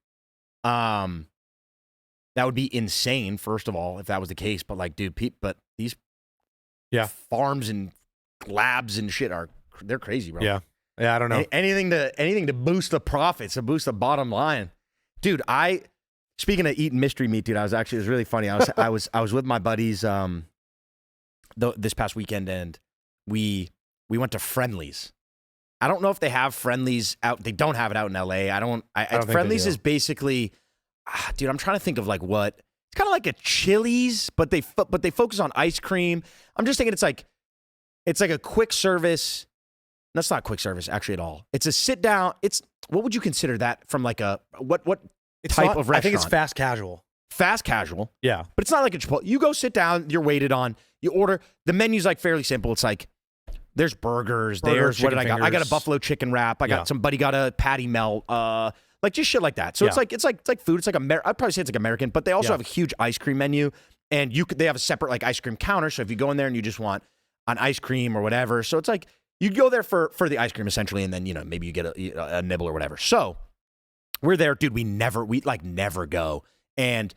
That would be insane, first of all, if that was the case. But like, dude, but these farms and labs and shit they're crazy, bro. Yeah, I don't know. Anything to boost the profits, to boost the bottom line, dude. Speaking of eating mystery meat, dude, it was really funny. I was with my buddies this past weekend, and we went to Friendly's. I don't know if they have Friendly's out. They don't have it out in LA. I don't think Friendly's is basically, dude, I'm trying to think of like what. It's kind of like a Chili's, but they focus on ice cream. I'm just thinking it's like a quick service. That's not quick service actually at all. It's a sit down. What would you consider that from like a what type of restaurant? I think it's fast casual. Fast casual. Yeah. But it's not like a Chipotle. You go sit down, you're waited on, you order. The menu's like fairly simple. It's like there's burgers, there's what did I got? I got a buffalo chicken wrap. I got somebody got a patty melt. Like just shit like that. So it's like food. It's like I'd probably say it's like American, but they also have a huge ice cream menu, and they have a separate like ice cream counter. So if you go in there and you just want an ice cream or whatever, so it's like you go there for the ice cream essentially, and then maybe you get a nibble or whatever. So we're there, dude. We never go, and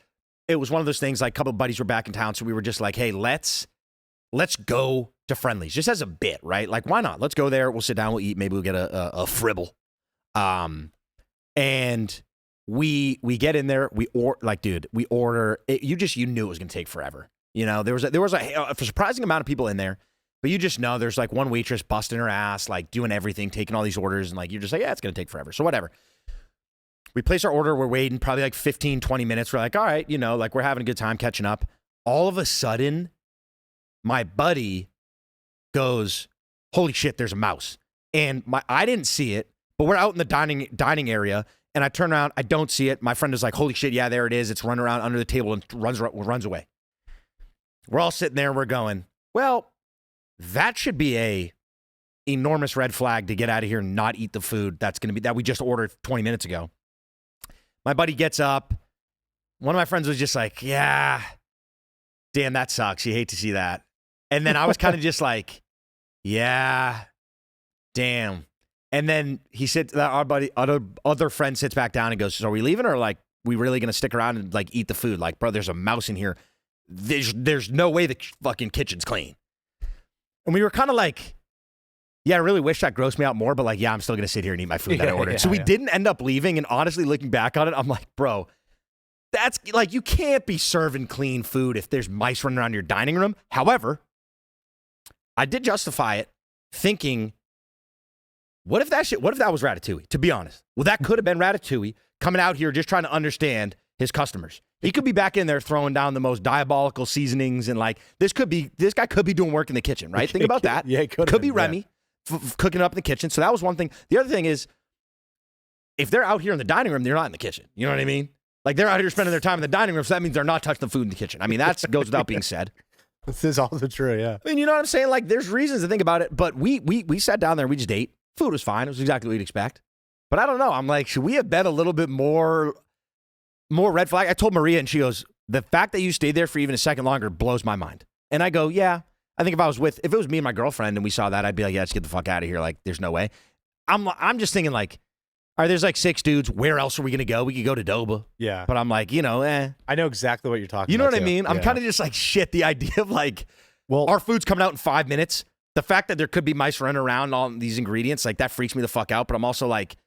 it was one of those things. Like a couple of buddies were back in town, so we were just like, hey, let's go to Friendly's just as a bit, right? Like why not? Let's go there. We'll sit down. We'll eat. Maybe we'll get a fribble. And we get in there, we order it, you knew it was gonna take forever. There was a surprising amount of people in there, but you just know there's like one waitress busting her ass, like doing everything, taking all these orders, and like you're just like, yeah, it's gonna take forever. So whatever. We place our order, we're waiting probably like 15, 20 minutes. We're like, all right, like we're having a good time catching up. All of a sudden, my buddy goes, holy shit, there's a mouse. And I didn't see it. But we're out in the dining area, and I turn around, I don't see it. My friend is like, holy shit, yeah, there it is. It's running around under the table and runs away. We're all sitting there, and we're going, well, that should be a enormous red flag to get out of here and not eat the food that we just ordered 20 minutes ago. My buddy gets up, one of my friends was just like, yeah, damn, that sucks. You hate to see that. And then I was kind of just like, yeah, damn. And then he sits, our buddy, other friend sits back down and goes, so are we leaving or like, we really going to stick around and like eat the food? Like, bro, there's a mouse in here. There's no way the fucking kitchen's clean. And we were kind of like, yeah, I really wish that grossed me out more, but like, yeah, I'm still going to sit here and eat my food that I ordered. So we didn't end up leaving. And honestly, looking back on it, I'm like, bro, that's like, you can't be serving clean food if there's mice running around your dining room. However, I did justify it thinking, what if that was Ratatouille, to be honest? Well, that could have been Ratatouille coming out here just trying to understand his customers. He could be back in there throwing down the most diabolical seasonings and like, this guy could be doing work in the kitchen, right? Think about that. Yeah, it could be Remy cooking up in the kitchen. So that was one thing. The other thing is, if they're out here in the dining room, they're not in the kitchen. You know what I mean? Like they're out here spending their time in the dining room, so that means they're not touching the food in the kitchen. I mean, that goes without being said. This is also true, yeah. I mean, you know what I'm saying? Like, there's reasons to think about it, but we sat down there, we just ate. Food was fine. It was exactly what you'd expect. But I don't know. I'm like, should we have been a little bit more red flag? I told Maria, and she goes, the fact that you stayed there for even a second longer blows my mind. And I go, yeah. I think if it was me and my girlfriend and we saw that, I'd be like, yeah, let's get the fuck out of here. Like, there's no way. I'm just thinking like, all right, there's like 6 dudes. Where else are we going to go? We could go to Doba. Yeah. But I'm like, I know exactly what you're talking about. You know what I too. mean? I'm kind of just like, shit, the idea of like, well, our food's coming out in 5 minutes. The fact that there could be mice running around on these ingredients, like that freaks me the fuck out. But I'm also like,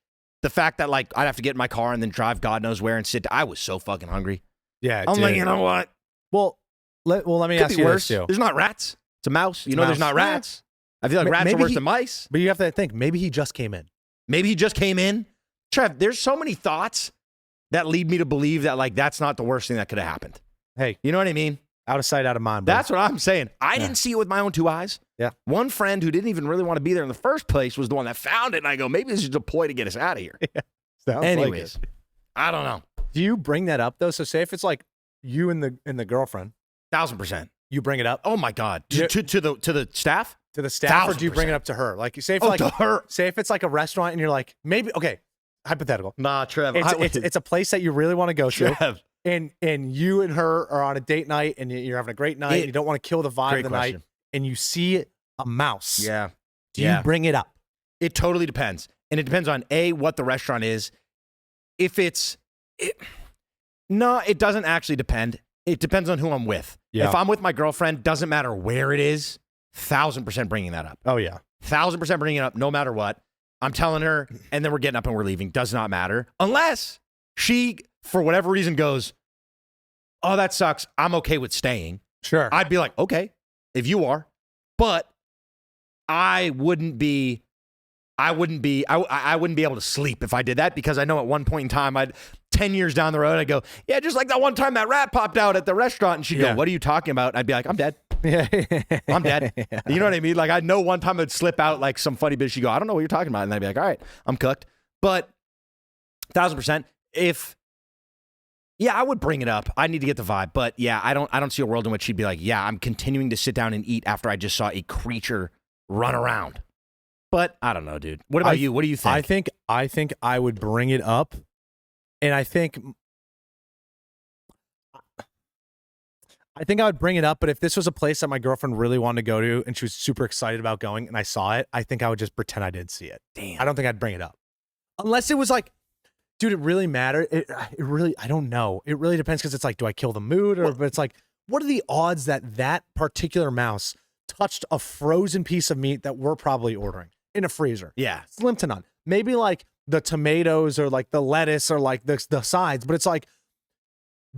the fact that like I'd have to get in my car and then drive God knows where and sit. I was so fucking hungry. Yeah. I'm like, you know what? Well, let me ask you this too. There's not rats. It's a mouse. There's not rats. I feel like rats are worse than mice. But you have to think, maybe he just came in. Maybe he just came in. Trev, there's so many thoughts that lead me to believe that like that's not the worst thing that could have happened. Hey, you know what I mean? Out of sight, out of mind. Bro. That's what I'm saying. I didn't see it with my own 2 eyes. Yeah. One friend who didn't even really want to be there in the first place was the one that found it, and I go, maybe this is a ploy to get us out of here. Yeah. Sounds Anyways, like it. I don't know. Do you bring that up though? So say if it's like you and the girlfriend, 1,000%. you bring it up. Oh my God. To the staff? To the staff, 1,000%. or do you bring it up to her? Like you say, to her. Say if it's like a restaurant and you're like, maybe hypothetical. Nah, Trev. It's a place that you really want to go to. Trev. And you and her are on a date night and you're having a great night and you don't want to kill the vibe of the night and you see a mouse. Yeah. Do you bring it up? It totally depends. And it depends on what the restaurant is. No, it doesn't actually depend. It depends on who I'm with. Yeah. If I'm with my girlfriend, doesn't matter where it is, 1,000% bringing that up. Oh yeah. 1,000% bringing it up no matter what. I'm telling her and then we're getting up and we're leaving. Does not matter. Unless she, for whatever reason, goes, oh, that sucks. I'm okay with staying. Sure. I'd be like, okay, if you are. But I wouldn't be able to sleep if I did that, because I know at one point in time, 10 years down the road, I go, yeah, just like that one time that rat popped out at the restaurant, and she'd go, what are you talking about? And I'd be like, I'm dead. Yeah. I'm dead. Yeah. You know what I mean? Like, I know one time I'd slip out like some funny bitch. She'd go, I don't know what you're talking about. And I'd be like, all right, I'm cooked. But 1,000%, I would bring it up. I need to get the vibe. But yeah, I don't see a world in which she'd be like, yeah, I'm continuing to sit down and eat after I just saw a creature run around. But I don't know, dude. What about you? What do you think? I think I would bring it up, and I think I would bring it up. But if this was a place that my girlfriend really wanted to go to and she was super excited about going, and I saw it, I think I would just pretend I didn't see it. Damn. I don't think I'd bring it up, unless it was like, dude, it really mattered. It really, I don't know. It really depends, because it's like, do I kill the mood, or but it's like, what are the odds that particular mouse touched a frozen piece of meat that we're probably ordering in a freezer? Yeah. Slim to none. Maybe like the tomatoes or like the lettuce or like the sides, but it's like,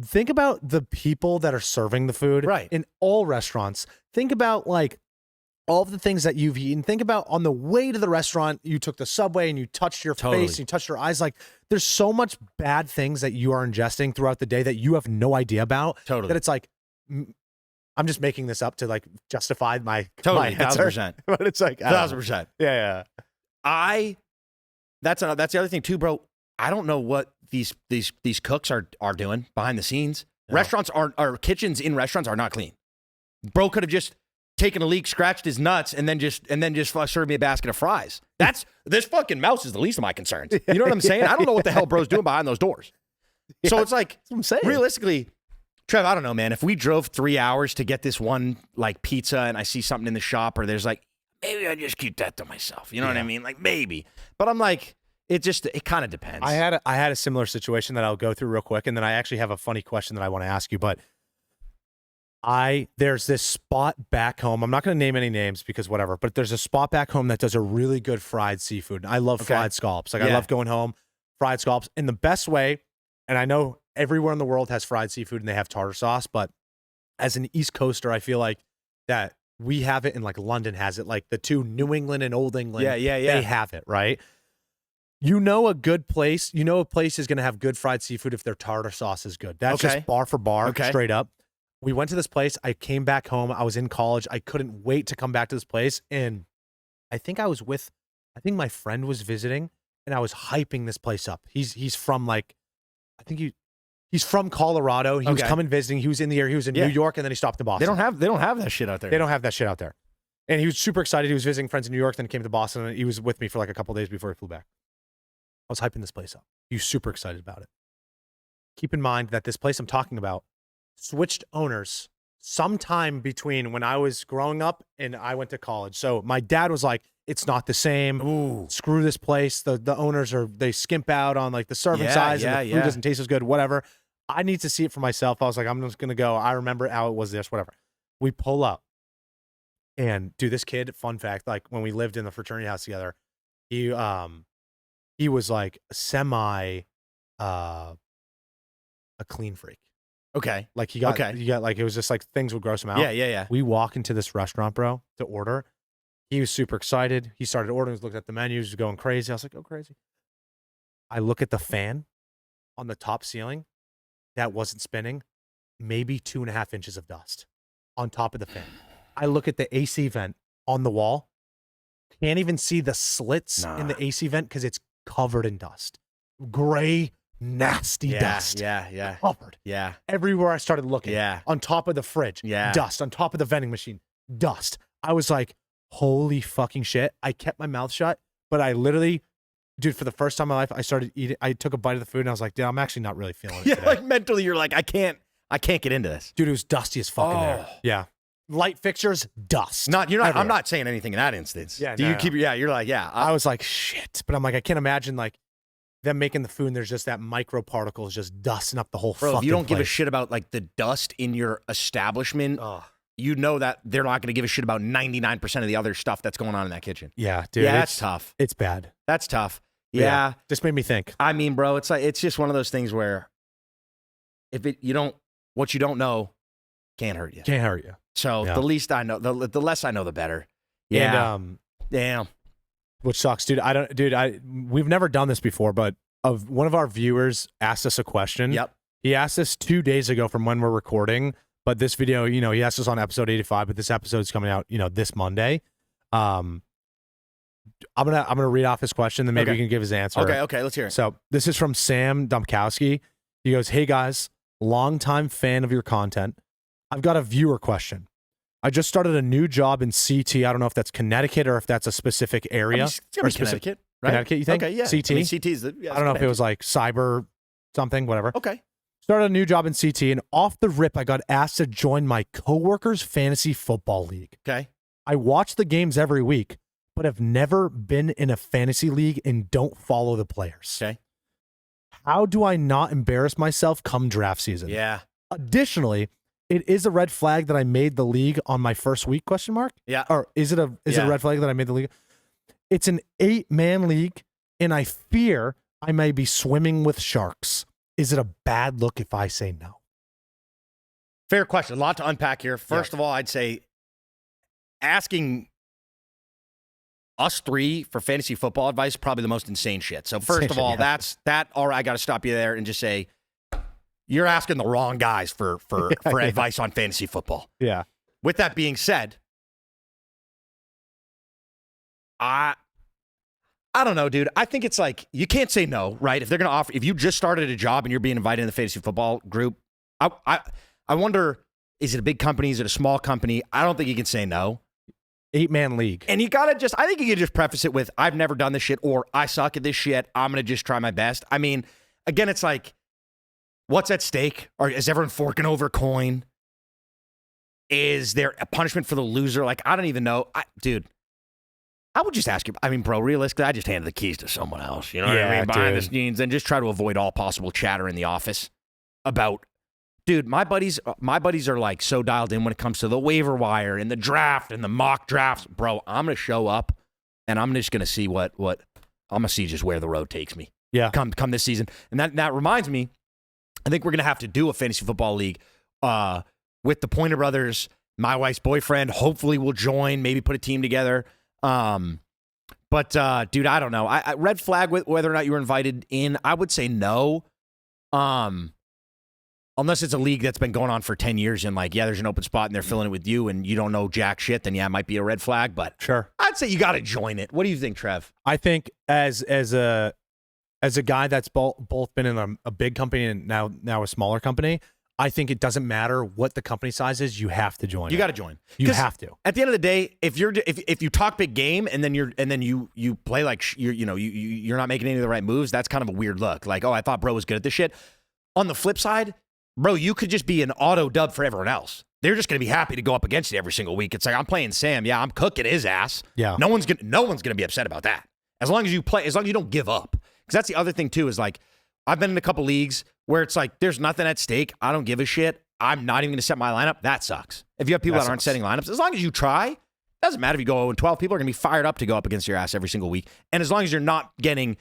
think about the people that are serving the food in all restaurants. Think about like all of the things that you've eaten. Think about on the way to the restaurant, you took the subway and you touched your face and you touched your eyes. Like, there's so much bad things that you are ingesting throughout the day that you have no idea about. Totally. That it's like, I'm just making this up to like justify my totally my answer. 1,000%. But it's like 1,000%. Yeah. That's the other thing too, bro. I don't know what these cooks are doing behind the scenes. No. Restaurants are kitchens in restaurants are not clean. Bro could have just taken a leak, scratched his nuts, and then just served me a basket of fries. This fucking mouse is the least of my concerns. You know what I'm saying? I don't know what the hell bro's doing behind those doors. So it's like, That's what I'm saying. realistically, Trev, I don't know, man. If we drove 3 hours to get this one like pizza and I see something in the shop or there's like, maybe I just keep that to myself. You know what I mean? Like maybe. But I'm like, it kind of depends. I had a similar situation that I'll go through real quick, and then I actually have a funny question that I want to ask you. But there's this spot back home. I'm not going to name any names because whatever. But there's a spot back home that does a really good fried seafood. I love fried scallops. Like I love going home, fried scallops, in the best way. And I know everywhere in the world has fried seafood and they have tartar sauce. But as an East Coaster, I feel like that we have it, and like London has it. Like the two, New England and Old England, they have it, right? A good place. A place is going to have good fried seafood if their tartar sauce is good. That's just bar for bar, straight up. We went to this place. I came back home. I was in college. I couldn't wait to come back to this place. And I think my friend was visiting, and I was hyping this place up. He's from like, he's from Colorado. He was coming visiting. He was in the area. He was in New York, and then he stopped in Boston. They don't have that shit out there. They don't have that shit out there. And he was super excited. He was visiting friends in New York, then he came to Boston, and he was with me for like a couple of days before he flew back. I was hyping this place up. He was super excited about it. Keep in mind that this place I'm talking about switched owners sometime between when I was growing up and I went to college. So my dad was like, it's not the same. Ooh. Screw this place. The owners they skimp out on like the serving size and the food doesn't taste as good, whatever. I need to see it for myself. I was like, I'm just going to go. I remember how it was this, whatever. We pull up. And dude, this kid, fun fact, like when we lived in the fraternity house together, he was like a clean freak. Okay. Like he got like, it was just like things would gross him out. Yeah. We walk into this restaurant, bro, to order. He was super excited. He started ordering, looked at the menus, was going crazy. I was like, go crazy. I look at the fan on the top ceiling that wasn't spinning, maybe 2.5 inches of dust on top of the fan. I look at the AC vent on the wall. Can't even see the slits in the AC vent because it's covered in dust. Gray, nasty dust. Yeah. Covered. Yeah. Everywhere I started looking. Yeah. On top of the fridge. Yeah. Dust. On top of the vending machine. Dust. I was like, holy fucking shit. I kept my mouth shut, but I literally, dude, for the first time in my life, I started eating. I took a bite of the food and I was like, dude, I'm actually not really feeling it today. Like mentally, you're like, I can't get into this. Dude, it was dusty as fuck in there. Yeah. Light fixtures, dust. You're not. Everywhere. I'm not saying anything in that instance. Yeah. Do you keep? Yeah. You're like, yeah. I was like, shit. But I'm like, I can't imagine like them making the food and there's just that micro particles just dusting up the whole fucking Bro, if you don't place. give a shit about like the dust in your establishment, you know that they're not going to give a shit about 99% of the other stuff that's going on in that kitchen. Yeah, dude. Yeah, that's tough. It's bad. That's tough. Yeah. Just made me think. I mean, bro, it's like, it's just one of those things where what you don't know can't hurt you. Can't hurt you. So the least I know, the less I know, the better. Yeah. And, damn. which sucks, dude. We've never done this before, but one of our viewers asked us a question. Yep. He asked us 2 days ago from when we're recording, but this video, he asked us on episode 85, but this episode's coming out, this Monday. I'm gonna read off his question, then maybe you can give his answer. Okay, let's hear it. So this is from Sam Domkowski. He goes, "Hey guys, longtime fan of your content. I've got a viewer question. I just started a new job in CT. I don't know if that's Connecticut or if that's a specific area. Connecticut, right? Connecticut, you think? Okay, yeah. CT? I mean, CT is I don't know if it was like cyber something, whatever. Okay. Started a new job in CT, and off the rip, I got asked to join my coworker's fantasy football league. Okay. I watch the games every week, but have never been in a fantasy league and don't follow the players. Okay. How do I not embarrass myself come draft season? Yeah. Additionally, it is a red flag that I made the league on my first week, question mark? Yeah. Or is it a red flag that I made the league? It's an 8-man league, and I fear I may be swimming with sharks. Is it a bad look if I say no? Fair question. A lot to unpack here. First of all, I'd say asking us three for fantasy football advice is probably the most insane shit. So first of all, that's all right. I got to stop you there and just say, you're asking the wrong guys for advice on fantasy football. Yeah. With that being said, I don't know, dude. I think it's like, you can't say no, right? If they're going to offer, if you just started a job and you're being invited in the fantasy football group, I wonder, is it a big company? Is it a small company? I don't think you can say no. 8-man league. And you got to I think you can just preface it with, I've never done this shit, or I suck at this shit. I'm going to just try my best. I mean, again, it's like, What's at stake? Or is everyone forking over a coin? Is there a punishment for the loser? Like, I don't even know. Dude, I would just ask you. I mean, bro, realistically, I just handed the keys to someone else. You know what I mean? Behind the scenes, and just try to avoid all possible chatter in the office about, dude, my buddies are like so dialed in when it comes to the waiver wire and the draft and the mock drafts. Bro, I'm going to show up and I'm just going to see what I'm going to see just where the road takes me. Yeah. Come this season. And that reminds me, I think we're going to have to do a fantasy football league with the Pointer Brothers. My wife's boyfriend hopefully will join, maybe put a team together. But dude, I don't know. I red flag with whether or not you were invited in. I would say no. Unless it's a league that's been going on for 10 years and like, yeah, there's an open spot and they're filling it with you and you don't know jack shit, then yeah, it might be a red flag. But sure, I'd say you got to join it. What do you think, Trev? I think as a guy that's both been in a big company and now a smaller company, I think it doesn't matter what the company size is. You have to join. You got to join. You have to. At the end of the day, if you talk big game and then you play like you're not making any of the right moves, that's kind of a weird look. Like, oh, I thought bro was good at this shit. On the flip side, bro, you could just be an auto dub for everyone else. They're just going to be happy to go up against you every single week. It's like, I'm playing Sam. Yeah, I'm cooking his ass. Yeah. No one's gonna be upset about that. As long as you play, as long as you don't give up. Because that's the other thing too, is like, I've been in a couple leagues where it's like, there's nothing at stake. I don't give a shit. I'm not even going to set my lineup. That sucks. If you have people that aren't setting lineups, as long as you try, doesn't matter if you go 0-12. People are going to be fired up to go up against your ass every single week. And as long as you're not getting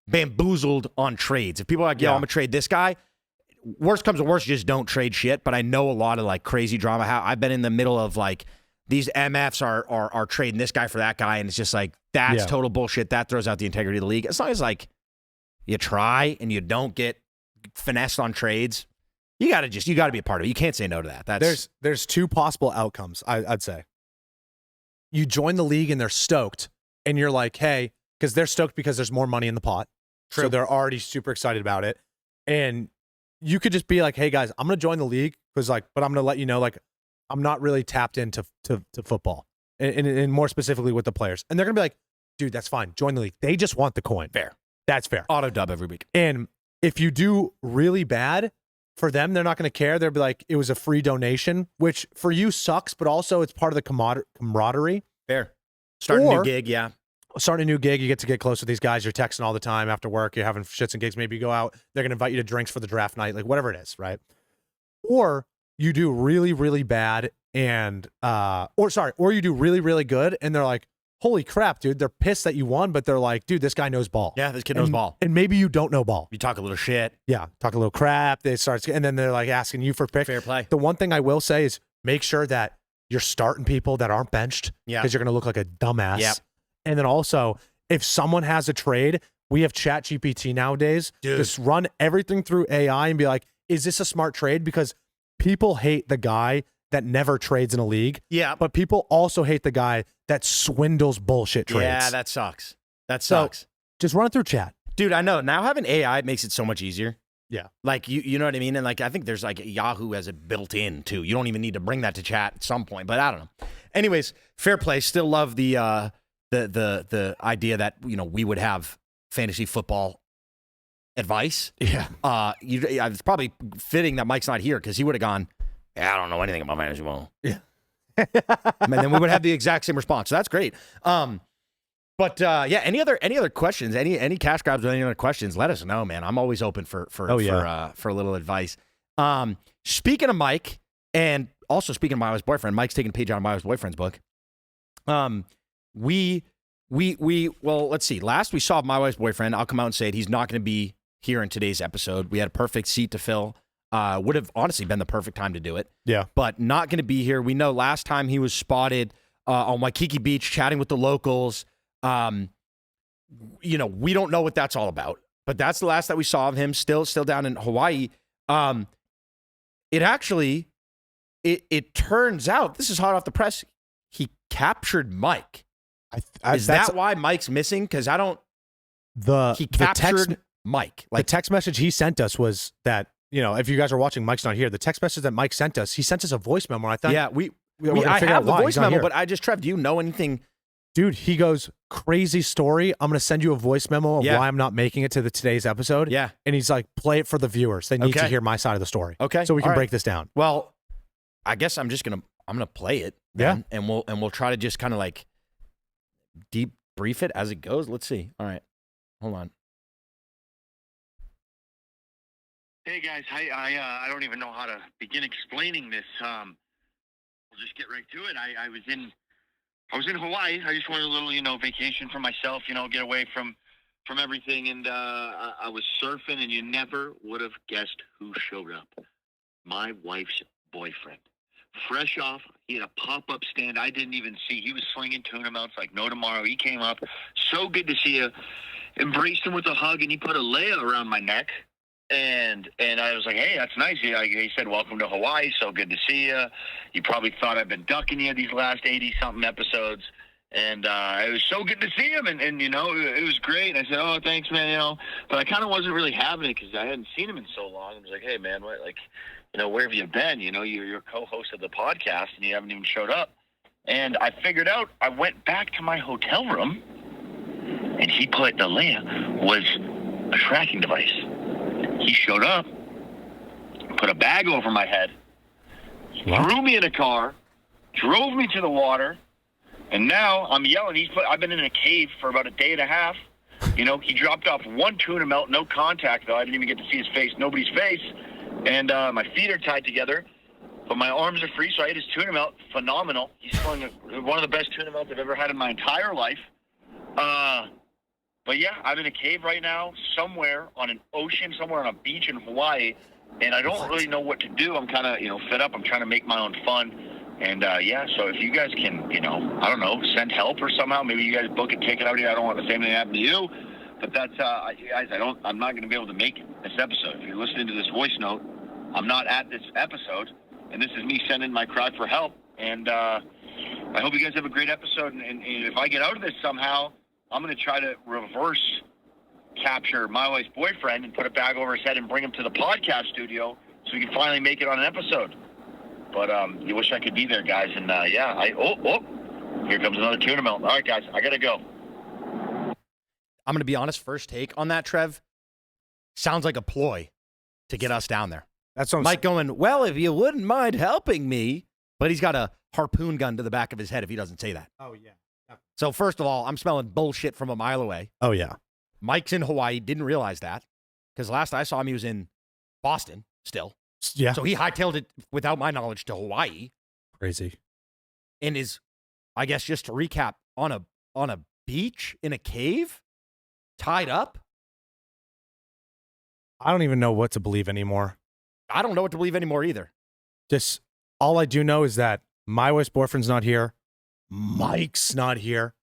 bamboozled on trades. If people are like, yo, I'm going to trade this guy, worst comes to worst, just don't trade shit. But I know a lot of like crazy drama. How I've been in the middle of like, these MFs are trading this guy for that guy. And it's just like, that's total bullshit. That throws out the integrity of the league. As long as like you try and you don't get finessed on trades, you got to be a part of it. You can't say no to that. There's two possible outcomes, I'd say. You join the league and they're stoked, and you're like, hey, because they're stoked because there's more money in the pot. True. So they're already super excited about it. And you could just be like, hey guys, I'm going to join the league because like, but I'm going to let you know, like, I'm not really tapped into football and more specifically with the players. And they're going to be like, dude, that's fine. Join the league. They just want the coin. Fair. That's fair. Auto dub every week. And if you do really bad, for them, they're not going to care. They'll be like, it was a free donation, which for you sucks, but also it's part of the camaraderie. Fair. Starting a new gig, yeah. Starting a new gig, you get to get close with these guys. You're texting all the time after work. You're having shits and gigs. Maybe you go out. They're going to invite you to drinks for the draft night, like whatever it is, right? Or you do really, really bad and, or you do really, really good and they're like, holy crap, dude. They're pissed that you won, but they're like, dude, this guy knows ball. Yeah, this kid knows ball. And maybe you don't know ball. You talk a little shit. Yeah, talk a little crap. And then they're like asking you for picks. Fair play. The one thing I will say is make sure that you're starting people that aren't benched because you're going to look like a dumbass. Yep. And then also, if someone has a trade, we have ChatGPT nowadays. Dude. Just run everything through AI and be like, is this a smart trade? Because people hate the guy that never trades in a league. Yeah. But people also hate the guy that swindles bullshit trades. Yeah, that sucks. That sucks. So, just run it through chat. Dude, I know. Now having AI makes it so much easier. Yeah. Like, you know what I mean? And like, I think there's like Yahoo has it built in too. You don't even need to bring that to chat at some point, but I don't know. Anyways, fair play. Still love the idea that, you know, we would have fantasy football advice. Yeah. It's probably fitting that Mike's not here because he would have gone, I don't know anything about fantasy football. Yeah. And then we would have the exact same response. So that's great. But any other questions? Any cash grabs or any other questions? Let us know, man. I'm always open for a little advice. Speaking of Mike, and also speaking of my wife's boyfriend, Mike's taking a page out of my wife's boyfriend's book. Let's see. Last we saw my wife's boyfriend, I'll come out and say it. He's not going to be here in today's episode. We had a perfect seat to fill. Would have honestly been the perfect time to do it. Yeah. But not going to be here. We know last time he was spotted on Waikiki Beach chatting with the locals. You know, we don't know what that's all about. But that's the last that we saw of him, still down in Hawaii. It turns out, this is hot off the press, he captured Mike. Is that why Mike's missing? Because he captured Mike. Like, the text message he sent us was that, you know, if you guys are watching, Mike's not here. The text message that Mike sent us, he sent us a voice memo. I thought, I have the voice memo, but Trev, do you know anything Dude, he goes, crazy story. I'm going to send you a voice memo of why I'm not making it to today's episode. Yeah. And he's like, play it for the viewers. They need to hear my side of the story. Okay. So we can break this down. Well, I guess I'm going to play it. Then, and we'll try to just kind of like deep brief it as it goes. Let's see. All right. Hold on. Hey guys, I don't even know how to begin explaining this. We'll just get right to it. I was in Hawaii. I just wanted a little, vacation for myself, get away from everything. And I was surfing, and you never would have guessed who showed up. My wife's boyfriend. Fresh off, he had a pop-up stand I didn't even see. He was slinging tuna melts like no tomorrow. He came up. So good to see you. Embraced him with a hug, and he put a leia around my neck. And I was like, hey, that's nice. He said, welcome to Hawaii. So good to see you. You probably thought I've been ducking you these last 80-something episodes. And it was so good to see him. And it was great. And I said, oh, thanks, man. But I kind of wasn't really having it because I hadn't seen him in so long. I was like, hey, man, what, where have you been? You're co-host of the podcast, and you haven't even showed up. And I figured out, I went back to my hotel room, and he put, the Leia was a tracking device. He showed up, put a bag over my head, threw me in a car, drove me to the water, and now I'm yelling. I've been in a cave for about a day and a half. He dropped off one tuna melt, no contact, though. I didn't even get to see his face, nobody's face. And my feet are tied together, but my arms are free, so I ate his tuna melt. Phenomenal. He's one of the best tuna melts I've ever had in my entire life. But yeah, I'm in a cave right now, somewhere on an ocean, somewhere on a beach in Hawaii, and I don't really know what to do. I'm kind of, fed up. I'm trying to make my own fun. And so if you guys can, I don't know, send help or somehow, maybe you guys book a ticket out here. I don't want the same thing to happen to you. But that's, guys, I'm not going to be able to make this episode. If you're listening to this voice note, I'm not at this episode, and this is me sending my cry for help. And I hope you guys have a great episode. And if I get out of this somehow, I'm going to try to reverse capture my wife's boyfriend and put a bag over his head and bring him to the podcast studio so we can finally make it on an episode. But you wish I could be there, guys. And here comes another tuna melt. All right, guys, I got to go. I'm going to be honest, first take on that, Trev, sounds like a ploy to get us down there. That's what Mike going, well, if you wouldn't mind helping me, but he's got a harpoon gun to the back of his head if he doesn't say that. Oh, yeah. So first of all, I'm smelling bullshit from a mile away. Oh, yeah. Mike's in Hawaii, didn't realize that, because last I saw him, he was in Boston still. Yeah. So he hightailed it, without my knowledge, to Hawaii. Crazy. And is, I guess, just to recap, on a beach in a cave, tied up. I don't even know what to believe anymore. I don't know what to believe anymore either. Just all I do know is that my wife's boyfriend's not here. Mike's not here.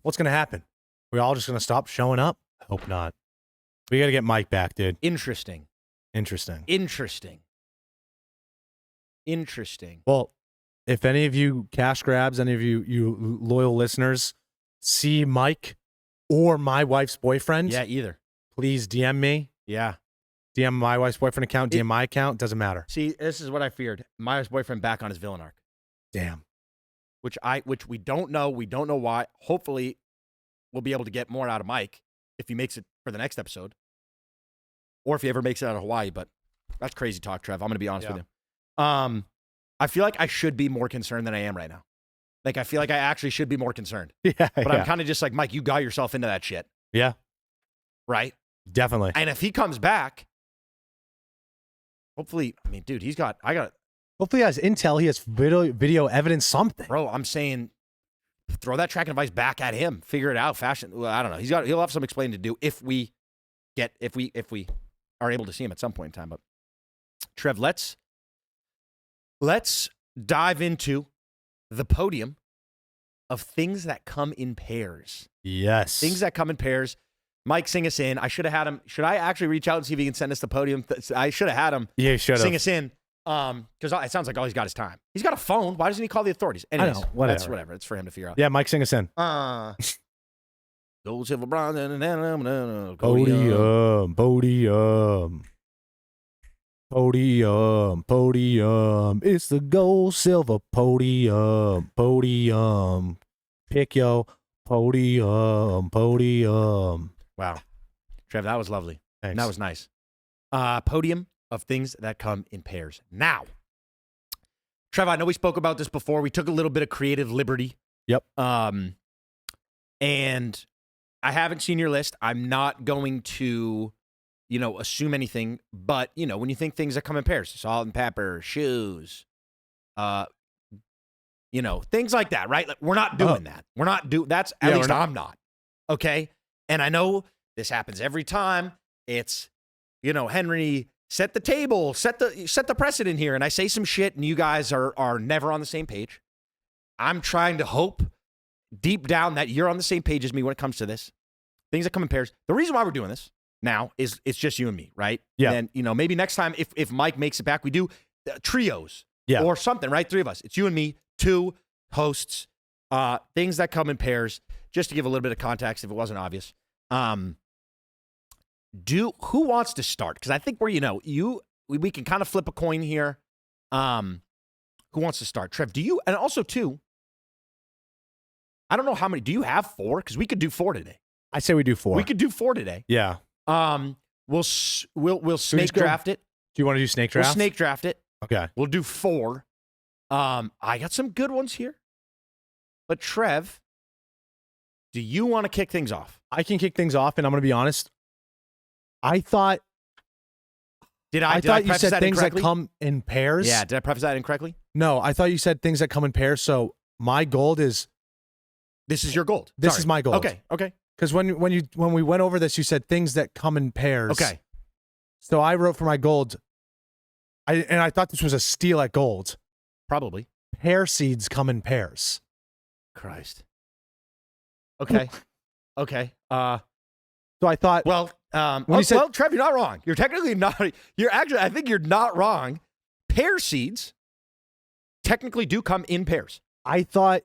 What's going to happen? We all just going to stop showing up? I hope not. We got to get Mike back, dude. Interesting. Well, if any of you cash grabs, any of you loyal listeners see Mike or my wife's boyfriend, Yeah, either. please DM me. Yeah. DM my wife's boyfriend account, DM my account, doesn't matter. See, this is what I feared. Maya's boyfriend back on his villain arc. Damn. Which we don't know. We don't know why. Hopefully, we'll be able to get more out of Mike if he makes it for the next episode, or if he ever makes it out of Hawaii. But that's crazy talk, Trev. I'm going to be honest with you. I feel like I should be more concerned than I am right now. Like, I feel like I actually should be more concerned. Yeah. But I'm kind of just like, Mike, you got yourself into that shit. Yeah. Right? Definitely. And if he comes back, hopefully, I mean, dude, Hopefully he has intel. He has video evidence, something. bro, I'm saying, throw that tracking device back at him. Figure it out. Well, I don't know. He'll have some explaining to do if we are able to see him at some point in time. But Trev, let's dive into the podium of things that come in pairs. Yes. Things that come in pairs. Mike, sing us in. I should have had him. Should I actually reach out and see if he can send us the podium? I should have had him. Yeah, should have. Sing us in. Because it sounds like all he's got is time. He's got a phone. Why doesn't he call the authorities? Anyways, I know. Whatever. That's whatever. It's for him to figure out. Yeah, Mike, sing us in. Gold, silver, bronze, Podium. It's the gold, silver podium. Pick your podium. Wow. Trev, that was lovely. Thanks. That was nice. Podium of things that come in pairs. Now, Trev, I know we spoke about this before. We took a little bit of creative liberty. Yep. And I haven't seen your list. I'm not going to, assume anything. But, when you think things that come in pairs, salt and pepper, shoes, things like that, right? Like, we're not doing that. We're not doing that's at least I'm not. Okay. And I know this happens every time. It's, Henry, set the table, set the precedent here. And I say some shit and you guys are never on the same page. I'm trying to hope deep down that you're on the same page as me when it comes to this. Things that come in pairs. The reason why we're doing this now is it's just you and me, right? Yeah. And, maybe next time if Mike makes it back, we do trios or something, right? 3 of us. It's you and me, 2 hosts, things that come in pairs. Just to give a little bit of context if it wasn't obvious. Who wants to start? Because I think we can kind of flip a coin here. Who wants to start? Trev, do you? And also, too, I don't know how many. Do you have 4? Because we could do 4 today. I say we do 4. We could do 4 today. Yeah. We'll snake draft it. Do you want to do snake draft? We'll snake draft it. Okay. We'll do 4. I got some good ones here. But Trev, do you want to kick things off? I can kick things off, and I'm going to be honest. I thought you said things that come in pairs. Yeah, did I preface that incorrectly? No, I thought you said things that come in pairs. So my gold is. This is your gold. This is my gold. Okay. Because when we went over this, you said things that come in pairs. Okay. So I wrote for my gold. I thought this was a steal at gold. Probably. Pear seeds come in pairs. Christ. Okay. Okay. So I thought. Well, Trev, you're not wrong. You're technically not. I think you're not wrong. Pear seeds technically do come in pairs. I thought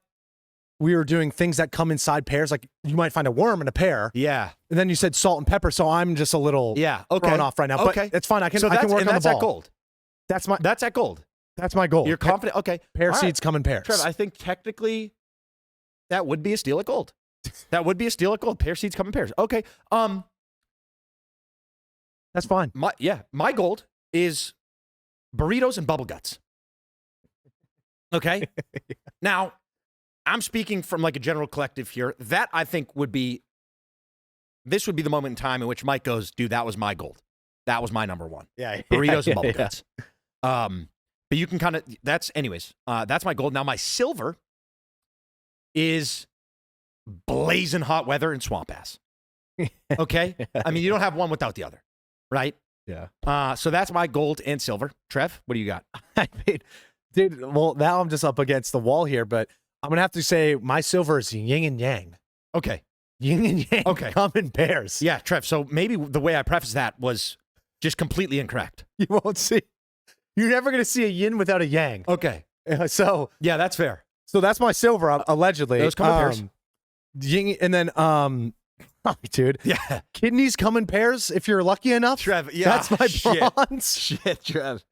we were doing things that come inside pears. Like you might find a worm in a pear. Yeah. And then you said salt and pepper. So I'm just a little thrown off right now. Okay. But it's fine. I can work on the ball. That's at gold. That's at gold. That's my goal. You're confident? Okay. Pear seeds come in pairs. Trev, I think technically that would be a steal at gold. That would be a steal at gold. Pear seeds come in pairs. Okay. That's fine. My gold is burritos and bubble guts. Okay. Now, I'm speaking from like a general collective here. That I think this would be the moment in time in which Mike goes, dude, that was my gold. That was my number 1. Yeah. Burritos and bubble guts. But you can kind of, that's my gold. Now, my silver is blazing hot weather and swamp ass. Okay? I mean, you don't have one without the other, right? Yeah. So that's my gold and silver. Trev, what do you got? I mean, dude, well, now I'm just up against the wall here, but I'm going to have to say my silver is yin and yang. Okay. Yin and yang come in pairs. Yeah, Trev, so maybe the way I prefaced that was just completely incorrect. You won't see. You're never going to see a yin without a yang. Okay. So. Yeah, that's fair. So that's my silver, allegedly. Those come in pairs. Yin, and then, dude. Yeah. Kidneys come in pairs if you're lucky enough. Trev, yeah. That's my bronze. Shit, Trev.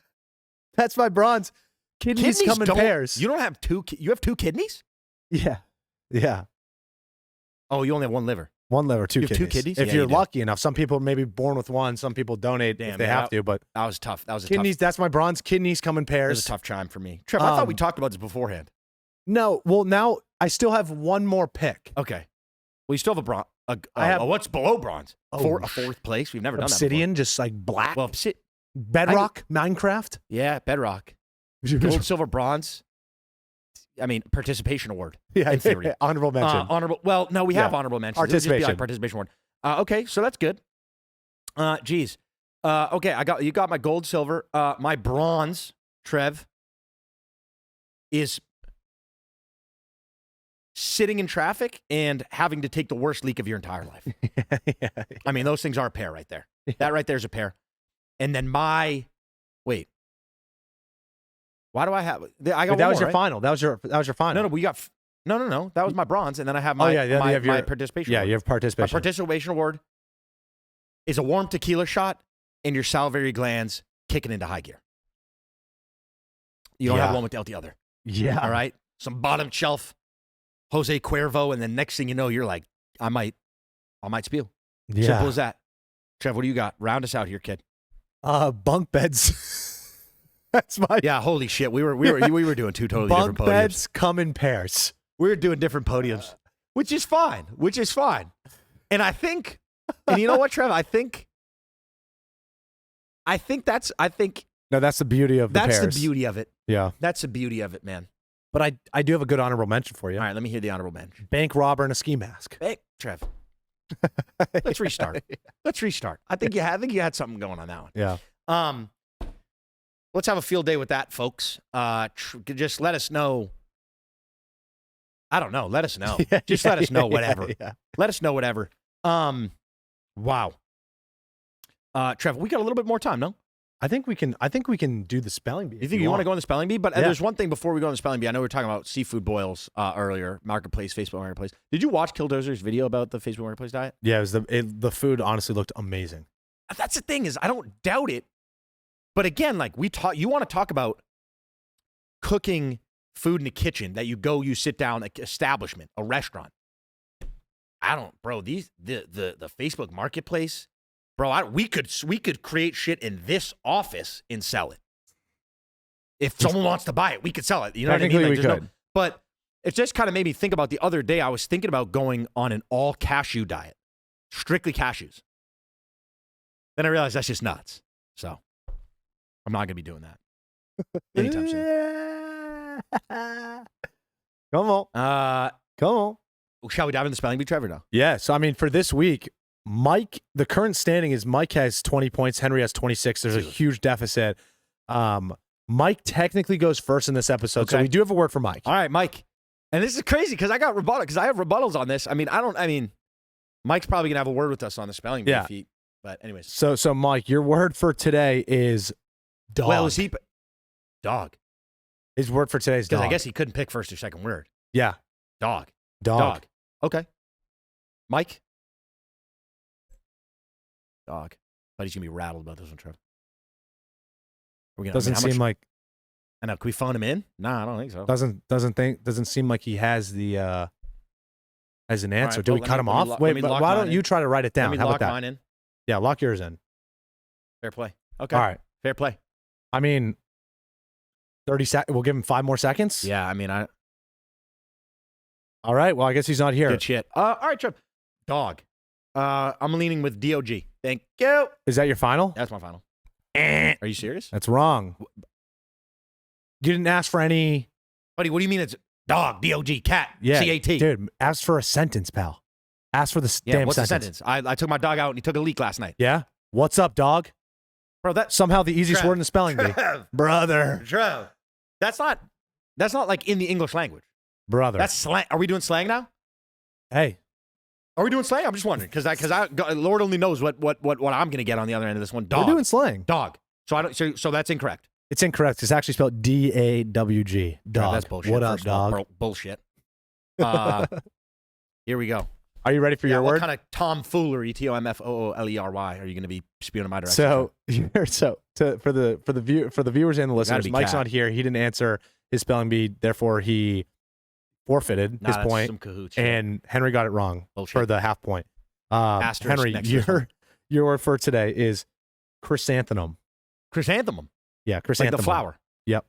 That's my bronze. Kidneys come in pairs. You don't have you have 2 kidneys? Yeah. Yeah. Oh, you only have 1 liver. 1 liver, 2 you kidneys. Have 2 kidneys? If you're lucky enough. Some people may be born with 1. Some people donate if they have to. But that was tough. That was kidneys. That's my bronze. Kidneys come in pairs. It was a tough chime for me. Trev, I thought we talked about this beforehand. No. Well, now I still have 1 more pick. Okay. Well, you still have a bronze. What's below bronze? A 4th place. We've never done that before. Obsidian, just like black. Well, Bedrock, Minecraft. Yeah, Bedrock. Gold, silver, bronze. I mean, participation award. Yeah, in theory. Honorable mention. Well, no, we have honorable mentions. Participation. It would just be like participation award. Okay, so that's good. Geez. Okay, you got my gold, silver. My bronze, Trev, is sitting in traffic and having to take the worst leak of your entire life. Yeah. I mean, those things are a pair right there. Yeah. That right there is a pair. And then wait. Why do I have? I got that one was more, your final. That was your final. No, we got. No. That was my bronze, and then I have my my participation. Yeah, award. you have participation. My participation award is a warm tequila shot and your salivary glands kicking into high gear. You don't have one without the other. Yeah. All right. Some bottom shelf Jose Cuervo, and then next thing you know, you're like, I might spiel. Yeah. Simple as that. Trev, what do you got? Round us out here, kid. Bunk beds. That's my Yeah, holy shit. We were doing two totally bunk different podiums. beds come in pairs. We were doing different podiums, which is fine. And I think, and you know what, Trev? I think No, that's the beauty of the that's pairs. the beauty of it. Yeah. That's the beauty of it, man. But I do have a good honorable mention for you. All right, let me hear the honorable mention. Bank robber in a ski mask. Hey, Trev. Let's restart. Let's restart. I think you had something going on that one. Yeah. Let's have a field day with that, folks. Just let us know. I don't know. Let us know. Just let us know whatever. Yeah. Let us know whatever. Wow. Trev, we got a little bit more time, no? I think we can do the spelling bee. You think you want to go on the spelling bee? But Yeah. there's one thing before we go on the spelling bee. I know we were talking about seafood boils earlier, Marketplace, Facebook Marketplace. Did you watch Killdozer's video about the Facebook Marketplace diet? Yeah, the food honestly looked amazing. That's the thing is I don't doubt it. But again, like you want to talk about cooking food in the kitchen that you sit down, like establishment, a restaurant. Bro, the Facebook Marketplace, bro, we could create shit in this office and sell it. If someone wants to buy it, we could sell it. You know what I mean? Technically, Like, we could. But it just kind of made me think about the other day. I was thinking about going on an all cashew diet, strictly cashews. Then I realized that's just nuts. So I'm not going to be doing that anytime soon. Come on. Come on. Shall we dive into the spelling bee, Trevor? No. Yeah. So, I mean, for this week, Mike, the current standing is Mike has 20 points. Henry has 26. There's a huge deficit. Mike technically goes first in this episode. So Okay. we do have a word for Mike. All right, Mike. And this is crazy because I got rebuttal because I have rebuttals on this. I mean, Mike's probably gonna have a word with us on the spelling bee. Yeah. But anyways. So Mike, your word for today is dog. Well, is he dog? His word for today is Because dog. I guess he couldn't pick first or second word. Yeah. Dog. Dog. Okay. Mike. Dog. But he's gonna be rattled about this one, Trev. Doesn't seem like I know. Can we phone him in? Nah, I don't think so. doesn't seem like he has the as an answer. right, Do well, we cut him off? let Wait, me but lock why mine don't in. you try to write it down? Let me How lock about that? mine in. Yeah, lock yours in. Fair play. Okay. All right. Fair play. I mean, 30 seconds. We'll give him 5 more seconds. Yeah, I mean, All right. Well, I guess he's not here. good shit. All right, Trev. Dog. I'm leaning with DOG. Thank you. Is that your final? That's my final. Are you serious? That's wrong. You didn't ask for any. Buddy, what do you mean it's dog, DOG, cat, Yeah, CAT? dude. Ask for a sentence, pal. Ask for the damn what's sentence. the sentence? I took my dog out and he took a leak last night. Yeah. What's up, dog? Bro, that's Somehow the easiest Trev, word in the spelling bee. Trev, Brother. Trev. That's not like in the English language. Brother. That's slang. Are we doing slang now? Hey. Are we doing slang? I'm just wondering because Lord only knows what I'm gonna get on the other end of this one. Dog. We're doing slang. Dog. So I don't. So that's incorrect. It's incorrect. It's actually spelled DAWG. Trev, Dog. that's bullshit. What up, first of all. dog? Bullshit. Here we go. Are you ready for your what word? kind of tomfoolery, TOMFOOLERY, are you going to be spewing in my direction? For the viewers and the listeners, be Mike's cat. not here. He didn't answer his spelling bee, therefore he forfeited Nah, his that's point, some cahoots shit. and Henry got it wrong Bullshit. for the half point. Asterisk Henry, next to this your word for today is chrysanthemum. Chrysanthemum, Yeah, like chrysanthemum. the flower. Yep.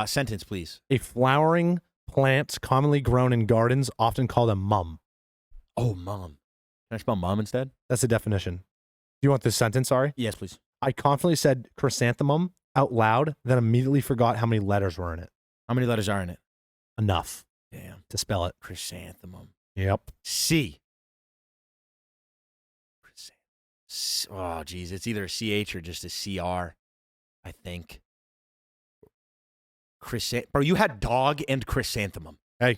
Sentence, please. A flowering plant commonly grown in gardens, often called a mum. Oh, mom. Can I spell mom instead? That's the definition. Do you want this sentence? Sorry. Yes, please. I confidently said chrysanthemum out loud, then immediately forgot how many letters were in it. How many letters are in it? Enough Damn. to spell it. Chrysanthemum. Yep. C. Oh, geez. It's either a CH or just a CR, I think. Bro, you had dog and chrysanthemum. Hey.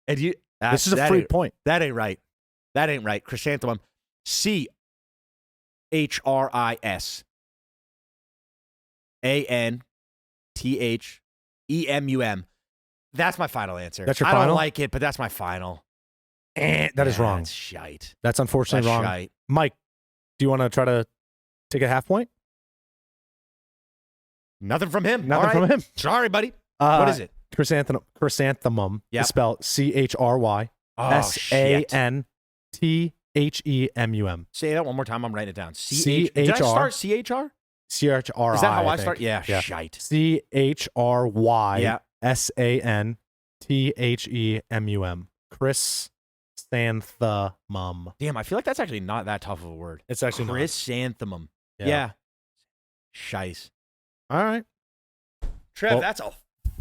And you. This is a free point. That ain't right. That ain't right. Chrysanthemum. CHRISANTHEMUM. That's my final answer. That's your I final? don't like it, but that's my final. That is wrong. That's shite. That's unfortunately That's wrong. shite. Mike, do you want to try to take a half point? Nothing from him. Nothing All right. from him. Sorry, buddy. What is it? Chrysanthemum Yep. is spelled CHRYSANTHEMUM. Oh, Say that one more time. I'm writing it down. Did I start CHR? CHRI. Is that how I think. start? Yeah, shite. CHRYSANTHEMUM. Chrysanthemum. Damn, I feel like that's actually not that tough of a word. It's actually not. Chrysanthemum. Yeah. Yeah. Shice. All right. Trev, Well- that's a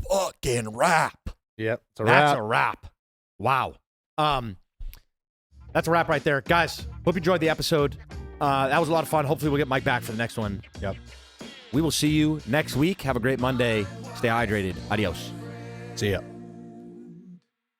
fucking wrap. Yep. It's a That's wrap. a wrap. Wow. That's a wrap right there. Guys, hope you enjoyed the episode. That was a lot of fun. Hopefully we'll get Mike back for the next one. Yep. We will see you next week. Have a great Monday. Stay hydrated. Adios. See ya.